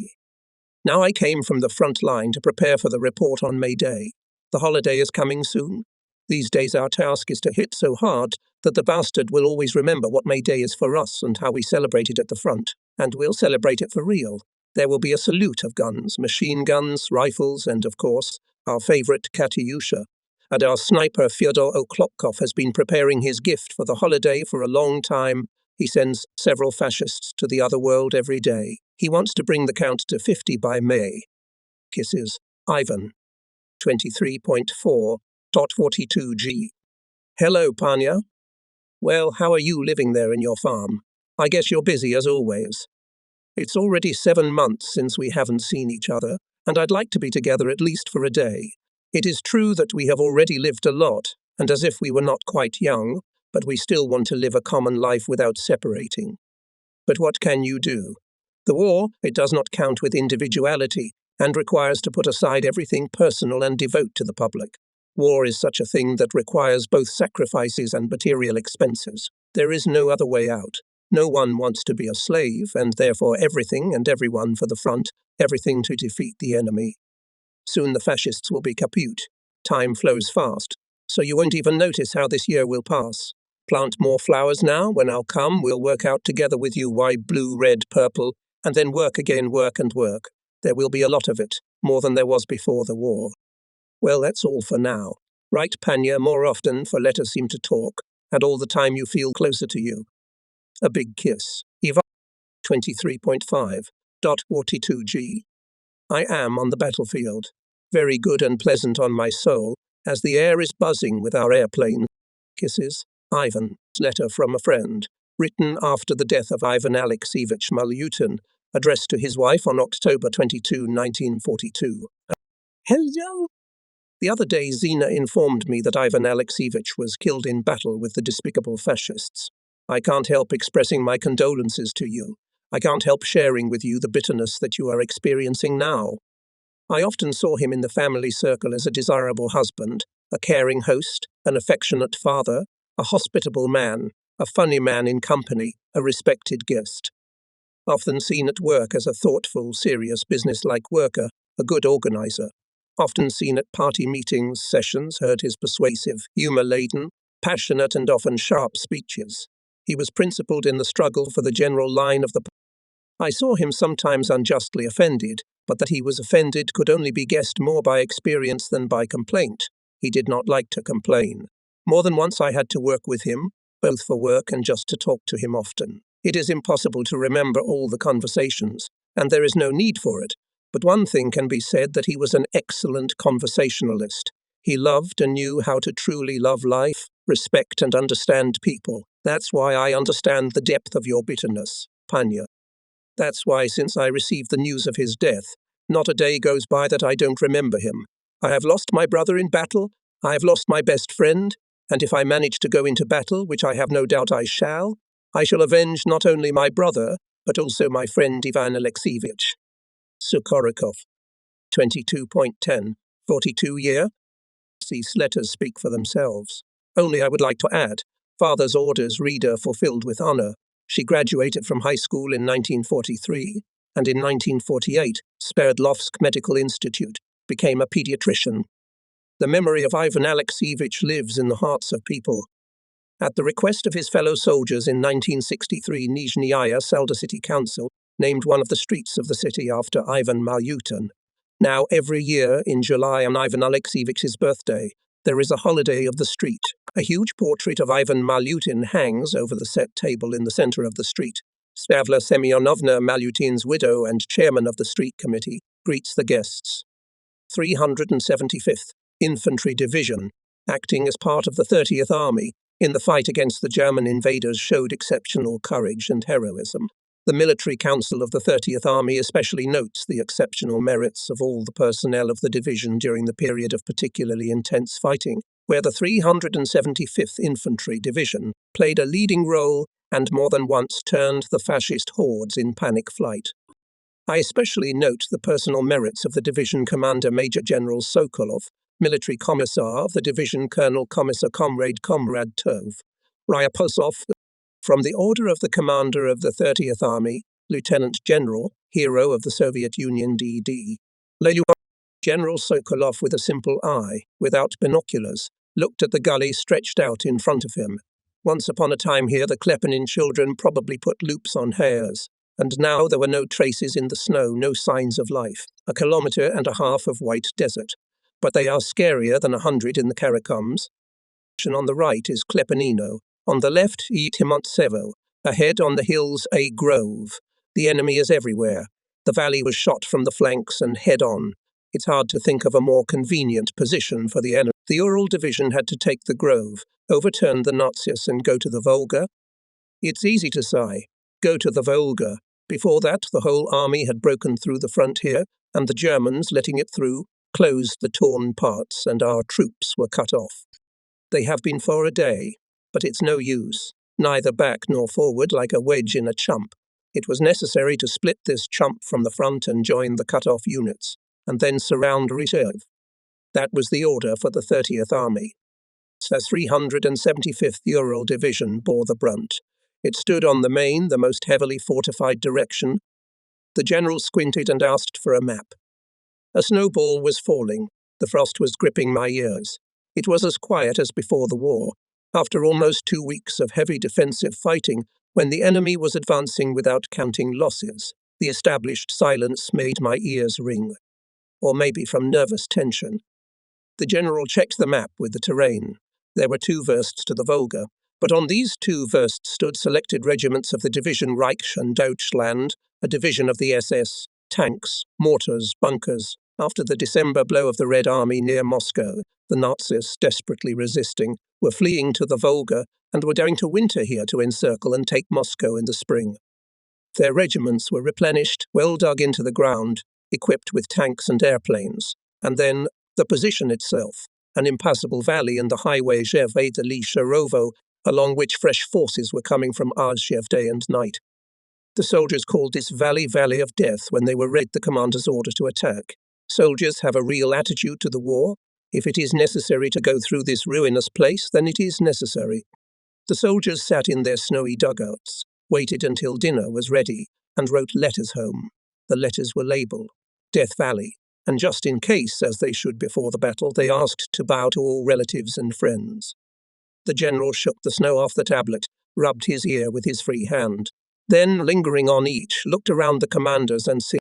Now I came from the front line to prepare for the report on May Day. The holiday is coming soon. These days our task is to hit so hard that the bastard will always remember what May Day is for us and how we celebrate it at the front. And we'll celebrate it for real. There will be a salute of guns, machine guns, rifles, and, of course, our favorite Katyusha. And our sniper Fyodor Oklopkov has been preparing his gift for the holiday for a long time. He sends several fascists to the other world every day. He wants to bring the count to 50 by May. Kisses, Ivan. 23.4 42G. Hello, Panya. Well, how are you living there in your farm? I guess you're busy as always. It's already 7 months since we haven't seen each other, and I'd like to be together at least for a day. It is true that we have already lived a lot, and as if we were not quite young, but we still want to live a common life without separating. But what can you do? The war, it does not count with individuality, and requires to put aside everything personal and devote to the public. War is such a thing that requires both sacrifices and material expenses. There is no other way out. No one wants to be a slave, and therefore everything and everyone for the front, everything to defeat the enemy. Soon the fascists will be kaput. Time flows fast, so you won't even notice how this year will pass. Plant more flowers now. When I'll come, we'll work out together with you why blue, red, purple, and then work again, work and work. There will be a lot of it, more than there was before the war. Well, that's all for now. Write Panya more often, for letters seem to talk, and all the time you feel closer to you. A big kiss. Eva. 23.5 42G. I am on the battlefield. Very good and pleasant on my soul. As the air is buzzing with our airplane kisses, Ivan's letter from a friend, written after the death of Ivan Alexievich Malyutin, addressed to his wife on October 22, 1942. Hello. The other day Zina informed me that Ivan Alexievich was killed in battle with the despicable fascists. I can't help expressing my condolences to you. I can't help sharing with you the bitterness that you are experiencing now. I often saw him in the family circle as a desirable husband, a caring host, an affectionate father, a hospitable man, a funny man in company, a respected guest. Often seen at work as a thoughtful, serious, business-like worker, a good organizer. Often seen at party meetings, sessions, heard his persuasive, humor-laden, passionate and often sharp speeches. He was principled in the struggle for the general line of the... I saw him sometimes unjustly offended, but that he was offended could only be guessed more by experience than by complaint. He did not like to complain. More than once I had to work with him, both for work and just to talk to him often. It is impossible to remember all the conversations, and there is no need for it. But one thing can be said, that he was an excellent conversationalist. He loved and knew how to truly love life, respect and understand people. That's why I understand the depth of your bitterness, Panya. That's why, since I received the news of his death, not a day goes by that I don't remember him. I have lost my brother in battle, I have lost my best friend, and if I manage to go into battle, which I have no doubt I shall avenge not only my brother, but also my friend Ivan Alexievich. Sukhorokov, 22.10, 42 year. These letters speak for themselves. Only I would like to add, father's orders reader fulfilled with honor. She graduated from high school in 1943, and in 1948, Sverdlovsk Medical Institute, became a pediatrician. The memory of Ivan Alexievich lives in the hearts of people. At the request of his fellow soldiers in 1963, Nizhnaya Selda City Council named one of the streets of the city after Ivan Malyutin. Now, every year in July on Ivan Alexievich's birthday, there is a holiday of the street. A huge portrait of Ivan Malyutin hangs over the set table in the center of the street. Stavla Semyonovna Malyutin's widow and chairman of the street committee greets the guests. 375th Infantry Division, acting as part of the 30th Army, in the fight against the German invaders, showed exceptional courage and heroism. The Military Council of the 30th Army especially notes the exceptional merits of all the personnel of the division during the period of particularly intense fighting, where the 375th Infantry Division played a leading role and more than once turned the fascist hordes in panic flight. I especially note the personal merits of the division commander Major General Sokolov, military commissar of the division Colonel Commissar Comrade Tov, Ryapuzov, from the order of the commander of the 30th Army, Lieutenant General, hero of the Soviet Union DD. General Sokolov, with a simple eye, without binoculars, looked at the gully stretched out in front of him. Once upon a time here, the Klepanin children probably put loops on hares, and now there were no traces in the snow, no signs of life. 1.5 kilometers of white desert. But they are scarier than 100 in the Karakoms. On the right is Klepanino. On the left, Timantsevo. Ahead on the hills, a grove. The enemy is everywhere. The valley was shot from the flanks and head-on. It's hard to think of a more convenient position for the enemy. The Ural Division had to take the grove, overturn the Nazis and go to the Volga. It's easy to say, go to the Volga. Before that, the whole army had broken through the frontier, and the Germans, letting it through, closed the torn parts, and our troops were cut off. They have been for a day, but it's no use, neither back nor forward like a wedge in a chump. It was necessary to split this chump from the front and join the cut-off units, and then surround reserve. That was the order for the 30th Army. The 375th Ural Division bore the brunt. It stood on the main, the most heavily fortified direction. The general squinted and asked for a map. A snowball was falling. The frost was gripping my ears. It was as quiet as before the war, after almost 2 weeks of heavy defensive fighting, when the enemy was advancing without counting losses. The established silence made my ears ring. Or maybe from nervous tension. The general checked the map with the terrain. There were 2 versts to the Volga, but on these 2 versts stood selected regiments of the Division Reich and Deutschland, a division of the SS, tanks, mortars, bunkers. After the December blow of the Red Army near Moscow, The Nazis, desperately resisting, were fleeing to the Volga and were going to winter here to encircle and take Moscow in the spring. Their regiments were replenished, well dug into the ground, equipped with tanks and airplanes, and then the position itself, an impassable valley in the highway Zhevadeli-Sharovo, along which fresh forces were coming from Arzhev day and night. The soldiers called this valley Valley of Death when they were read the commander's order to attack. Soldiers have a real attitude to the war. If it is necessary to go through this ruinous place, then it is necessary. The soldiers sat in their snowy dugouts, waited until dinner was ready, and wrote letters home. The letters were labelled Death Valley, and just in case, as they should before the battle, they asked to bow to all relatives and friends. The general shook the snow off the tablet, rubbed his ear with his free hand, then, lingering on each, looked around the commanders and said,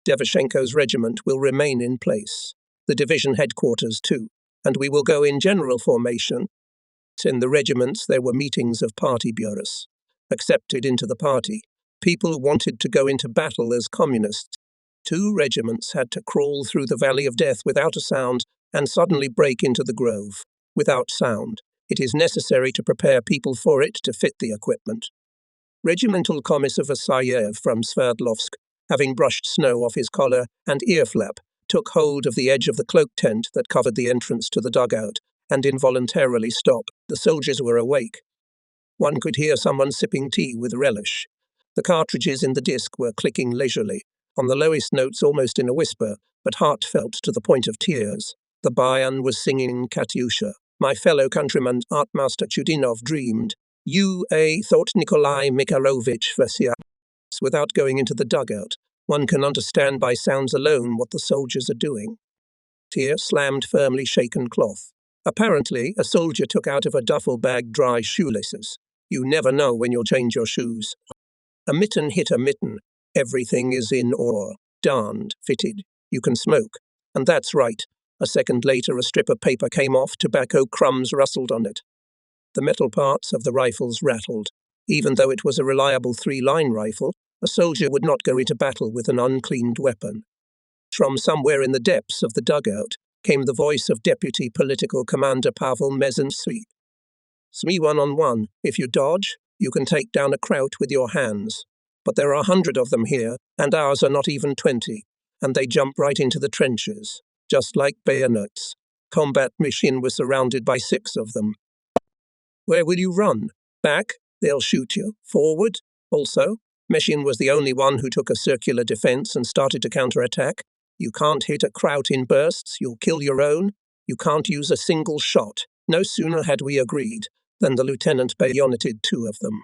Devashenko's regiment will remain in place, the division headquarters too, and we will go in general formation. In the regiments there were meetings of party bureaus. Accepted into the party, people wanted to go into battle as communists. 2 regiments had to crawl through the Valley of Death without a sound and suddenly break into the grove, without sound. It is necessary to prepare people for it to fit the equipment. Regimental Commissar Vassiliev from Sverdlovsk, having brushed snow off his collar and ear flap, took hold of the edge of the cloak tent that covered the entrance to the dugout and involuntarily stopped. The soldiers were awake. One could hear someone sipping tea with relish. The cartridges in the disc were clicking leisurely, on the lowest notes almost in a whisper, but heartfelt to the point of tears. The bayan was singing Katyusha. My fellow countryman Artmaster Chudinov dreamed. Thought Nikolai Mikhailovich Vassiliev. Without going into the dugout, one can understand by sounds alone what the soldiers are doing. Tear slammed firmly shaken cloth. Apparently, a soldier took out of a duffel bag dry shoelaces. You never know when you'll change your shoes. A mitten hit a mitten. Everything is in order, darned, fitted. You can smoke. And that's right. A second later, a strip of paper came off, tobacco crumbs rustled on it. The metal parts of the rifles rattled. Even though it was a reliable 3-line rifle, a soldier would not go into battle with an uncleaned weapon. From somewhere in the depths of the dugout came the voice of Deputy Political Commander Pavel Mezensky. "Sme 1-on-1. If you dodge, you can take down a Kraut with your hands. But there are 100 of them here, and ours are not even 20, and they jump right into the trenches, just like bayonets. Combat machine was surrounded by 6 of them. Where will you run? Back? They'll shoot you. Forward? Also, Meshin was the only one who took a circular defense and started to counterattack. You can't hit a Kraut in bursts, you'll kill your own. You can't use a single shot. No sooner had we agreed than the lieutenant bayoneted 2 of them.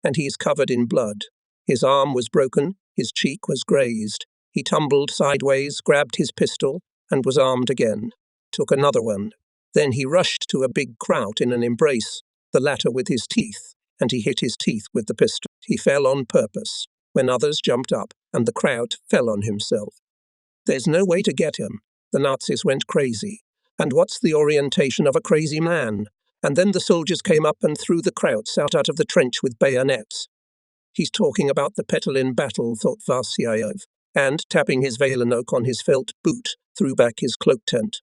And he's covered in blood. His arm was broken, his cheek was grazed. He tumbled sideways, grabbed his pistol, and was armed again. Took another one. Then he rushed to a big Kraut in an embrace, the latter with his teeth, and he hit his teeth with the pistol. He fell on purpose, when others jumped up, and the Kraut fell on himself. There's no way to get him. The Nazis went crazy. And what's the orientation of a crazy man? And then the soldiers came up and threw the Krauts out of the trench with bayonets. He's talking about the Petelin battle, thought Vassiliev, and, tapping his Valenok on his felt boot, threw back his cloak tent.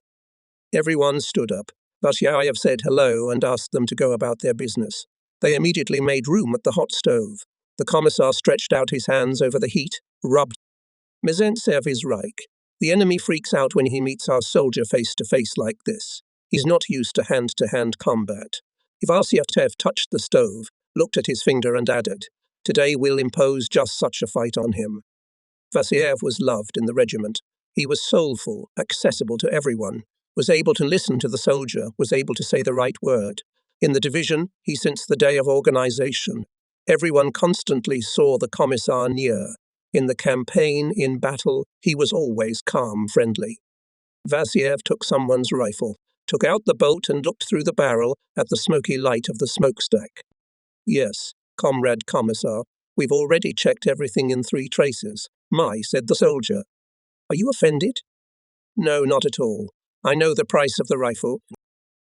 Everyone stood up. Vassiliev said hello and asked them to go about their business. They immediately made room at the hot stove. The commissar stretched out his hands over the heat, rubbed. Mezentsev is right. The enemy freaks out when he meets our soldier face to face like this. He's not used to hand combat. Vassiliev touched the stove, looked at his finger and added, "Today we'll impose just such a fight on him." Vassiliev was loved in the regiment. He was soulful, accessible to everyone, was able to listen to the soldier, was able to say the right word. In the division, he sensed the day of organization. Everyone constantly saw the commissar near. In the campaign, in battle, he was always calm, friendly. Vassiliev took someone's rifle, took out the bolt and looked through the barrel at the smoky light of the smokestack. "Yes, Comrade Commissar, we've already checked everything in 3 traces. My," said the soldier. "Are you offended?" "No, not at all. I know the price of the rifle."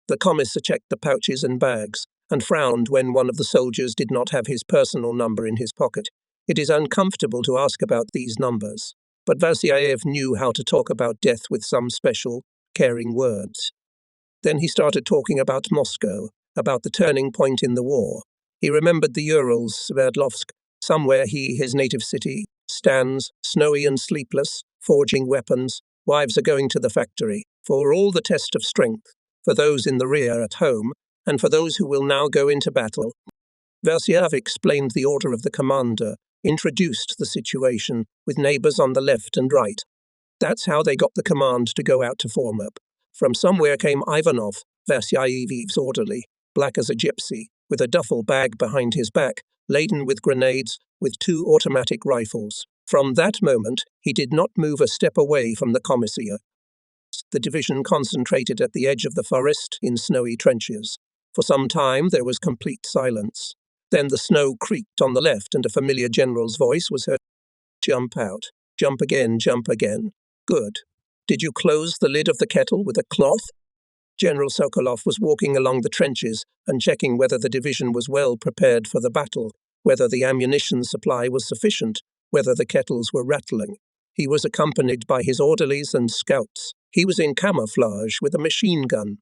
The commissar checked the pouches and bags, and frowned when one of the soldiers did not have his personal number in his pocket. It is uncomfortable to ask about these numbers, but Vassiliev knew how to talk about death with some special, caring words. Then he started talking about Moscow, about the turning point in the war. He remembered the Urals, Sverdlovsk, somewhere his native city, stands, snowy and sleepless, forging weapons. Wives are going to the factory, for all the test of strength, for those in the rear at home, and for those who will now go into battle. Vasilyev explained the order of the commander, introduced the situation, with neighbours on the left and right. That's how they got the command to go out to form up. From somewhere came Ivanov, Vasilyev's orderly, black as a gypsy, with a duffel bag behind his back, laden with grenades, with 2 automatic rifles. From that moment, he did not move a step away from the commissariat. The division concentrated at the edge of the forest in snowy trenches. For some time there was complete silence. Then the snow creaked on the left and a familiar general's voice was heard. Jump out. Jump again, jump again. Good. Did you close the lid of the kettle with a cloth? General Sokolov was walking along the trenches and checking whether the division was well prepared for the battle, whether the ammunition supply was sufficient, whether the kettles were rattling. He was accompanied by his orderlies and scouts. He was in camouflage with a machine gun.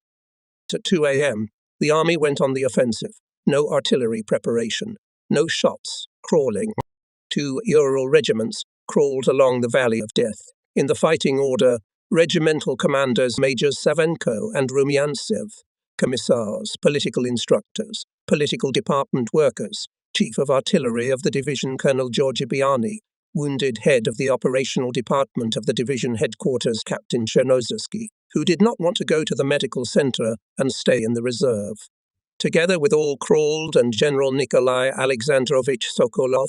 At 2 a.m., the army went on the offensive. No artillery preparation. No shots. Crawling. 2 Ural regiments crawled along the Valley of Death. In the fighting order, regimental commanders Majors Savenko and Rumyantsev, commissars, political instructors, political department workers, chief of artillery of the division Colonel Georgy Biani, wounded head of the operational department of the division headquarters Captain Chernozyrsky, who did not want to go to the medical center and stay in the reserve. Together with all crawled and General Nikolai Alexandrovich Sokolov.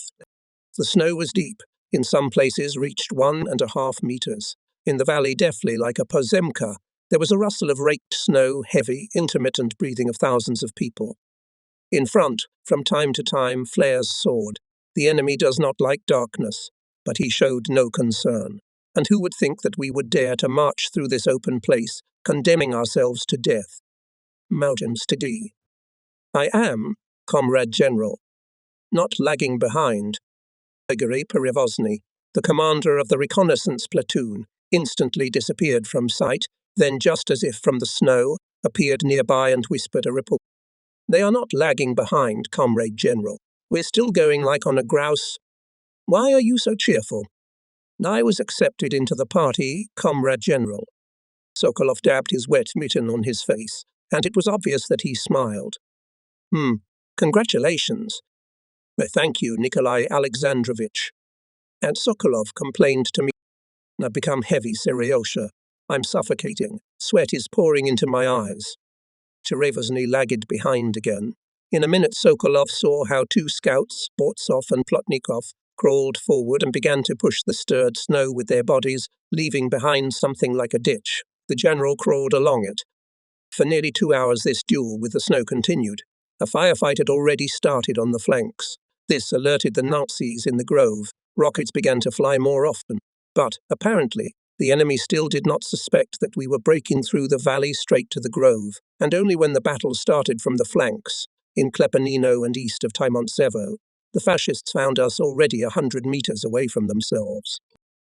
The snow was deep, in some places reached 1.5 meters. In the valley deftly like a pozemka, there was a rustle of raked snow, heavy, intermittent breathing of thousands of people. In front, from time to time, flares soared. The enemy does not like darkness, but he showed no concern. And who would think that we would dare to march through this open place, condemning ourselves to death? Mountains to D. I am, Comrade General, not lagging behind. Grigory Perevozny, the commander of the reconnaissance platoon, instantly disappeared from sight, then just as if from the snow, appeared nearby and whispered a report. They are not lagging behind, Comrade General. We're still going like on a grouse. Why are you so cheerful? I was accepted into the party, Comrade General. Sokolov dabbed his wet mitten on his face, and it was obvious that he smiled. Congratulations. Well, thank you, Nikolai Alexandrovich. And Sokolov complained to me. I've become heavy, Seriosha. I'm suffocating. Sweat is pouring into my eyes. Cherevozny lagged behind again. In a minute, Sokolov saw how 2 scouts, Bortsov and Plotnikov, crawled forward and began to push the stirred snow with their bodies, leaving behind something like a ditch. The general crawled along it. For nearly 2 hours this duel with the snow continued. A firefight had already started on the flanks. This alerted the Nazis in the grove. Rockets began to fly more often. But, apparently, the enemy still did not suspect that we were breaking through the valley straight to the grove, and only when the battle started from the flanks, in Klepanino and east of Taimontsevo, the fascists found us already 100 meters away from themselves,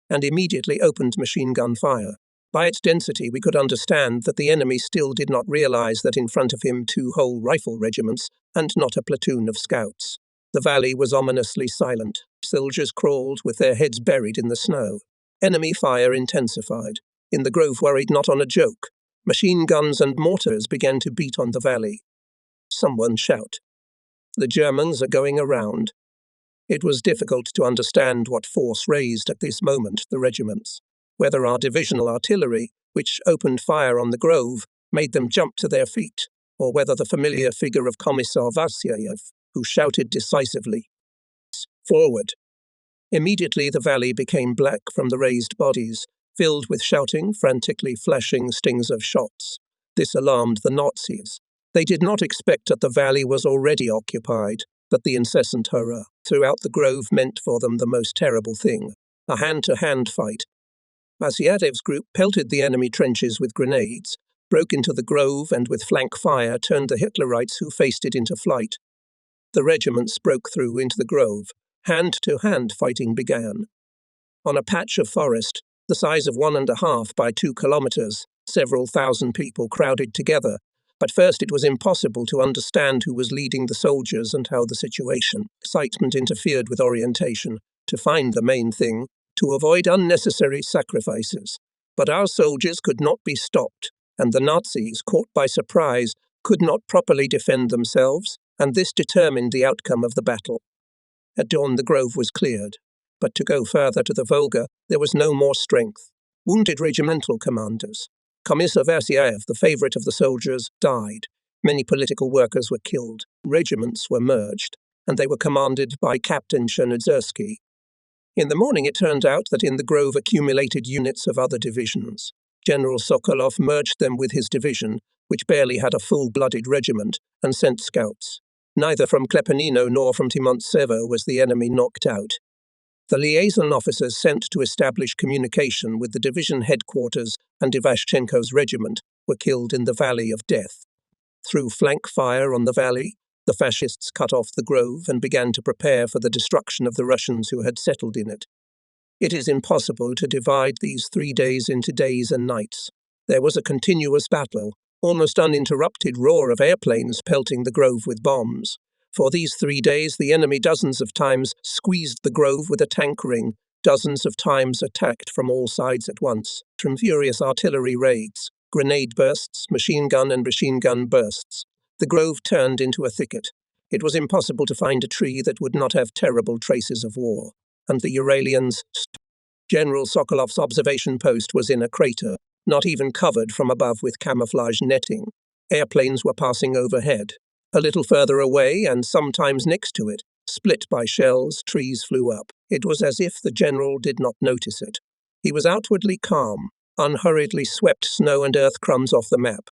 and immediately opened machine gun fire. By its density, we could understand that the enemy still did not realize that in front of him 2 whole rifle regiments and not a platoon of scouts. The valley was ominously silent. Soldiers crawled with their heads buried in the snow. Enemy fire intensified. In the grove worried not on a joke. Machine guns and mortars began to beat on the valley. Someone shout. The Germans are going around. It was difficult to understand what force raised at this moment the regiments. Whether our divisional artillery, which opened fire on the grove, made them jump to their feet, or whether the familiar figure of Commissar Vasilyev, who shouted decisively, "Forward!" Immediately the valley became black from the raised bodies, filled with shouting, frantically flashing stings of shots. This alarmed the Nazis. They did not expect that the valley was already occupied, that the incessant hurrah throughout the grove meant for them the most terrible thing, a hand-to-hand fight. Vasilyev's group pelted the enemy trenches with grenades, broke into the grove and with flank fire turned the Hitlerites who faced it into flight. The regiments broke through into the grove. Hand-to-hand fighting began. On a patch of forest, the size of 1.5 by 2 kilometers, Several thousand people crowded together, but first it was impossible to understand who was leading the soldiers and how the situation. Excitement interfered with orientation, to find the main thing, to avoid unnecessary sacrifices. But our soldiers could not be stopped, and the Nazis, caught by surprise, could not properly defend themselves, and this determined the outcome of the battle. At dawn the grove was cleared, but to go further to the Volga there was no more strength. Wounded regimental commanders. Commissar Versiev, the favorite of the soldiers, died. Many political workers were killed. Regiments were merged, and they were commanded by Captain Chernyzhersky. In the morning it turned out that in the grove accumulated units of other divisions. General Sokolov merged them with his division, which barely had a full-blooded regiment, and sent scouts. Neither from Klepenino nor from Timontsevo was the enemy knocked out. The liaison officers sent to establish communication with the division headquarters and Ivashchenko's regiment were killed in the Valley of Death. Through flank fire on the valley, the fascists cut off the grove and began to prepare for the destruction of the Russians who had settled in it. It is impossible to divide these 3 days into days and nights. There was a continuous battle, almost uninterrupted roar of airplanes pelting the grove with bombs. For these 3 days, the enemy dozens of times squeezed the grove with a tank ring, dozens of times attacked from all sides at once, from furious artillery raids, grenade bursts, machine gun bursts. The grove turned into a thicket. It was impossible to find a tree that would not have terrible traces of war. And the Uralians. General Sokolov's observation post was in a crater, not even covered from above with camouflage netting. Airplanes were passing overhead. A little further away, and sometimes next to it, split by shells, trees flew up. It was as if the general did not notice it. He was outwardly calm, unhurriedly swept snow and earth crumbs off the map.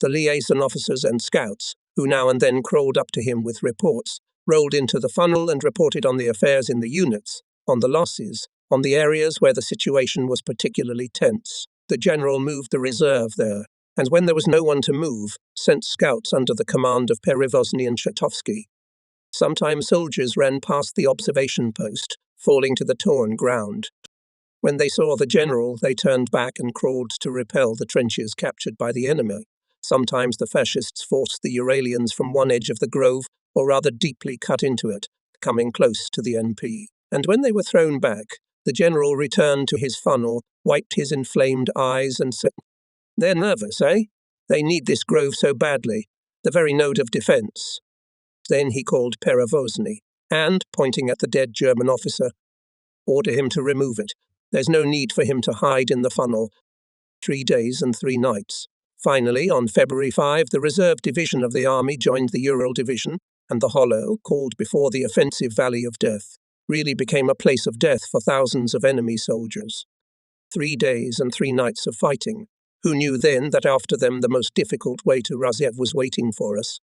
The liaison officers and scouts, who now and then crawled up to him with reports, rolled into the funnel and reported on the affairs in the units, on the losses, on the areas where the situation was particularly tense. The general moved the reserve there, and when there was no one to move, sent scouts under the command of Perevozny and Shatovsky. Sometimes soldiers ran past the observation post, falling to the torn ground. When they saw the general, they turned back and crawled to repel the trenches captured by the enemy. Sometimes the fascists forced the Uralians from one edge of the grove, or rather deeply cut into it, coming close to the NP. And when they were thrown back, the general returned to his funnel, wiped his inflamed eyes and said, "They're nervous, eh? They need this grove so badly, the very node of defence." Then he called Perevozny, and, pointing at the dead German officer, "Order him to remove it. There's no need for him to hide in the funnel." 3 days and 3 nights. Finally, on February 5, the reserve division of the army joined the Ural division, and the hollow, called before the offensive Valley of Death, really became a place of death for thousands of enemy soldiers. 3 days and 3 nights of fighting. Who knew then that after them the most difficult way to Raziev was waiting for us?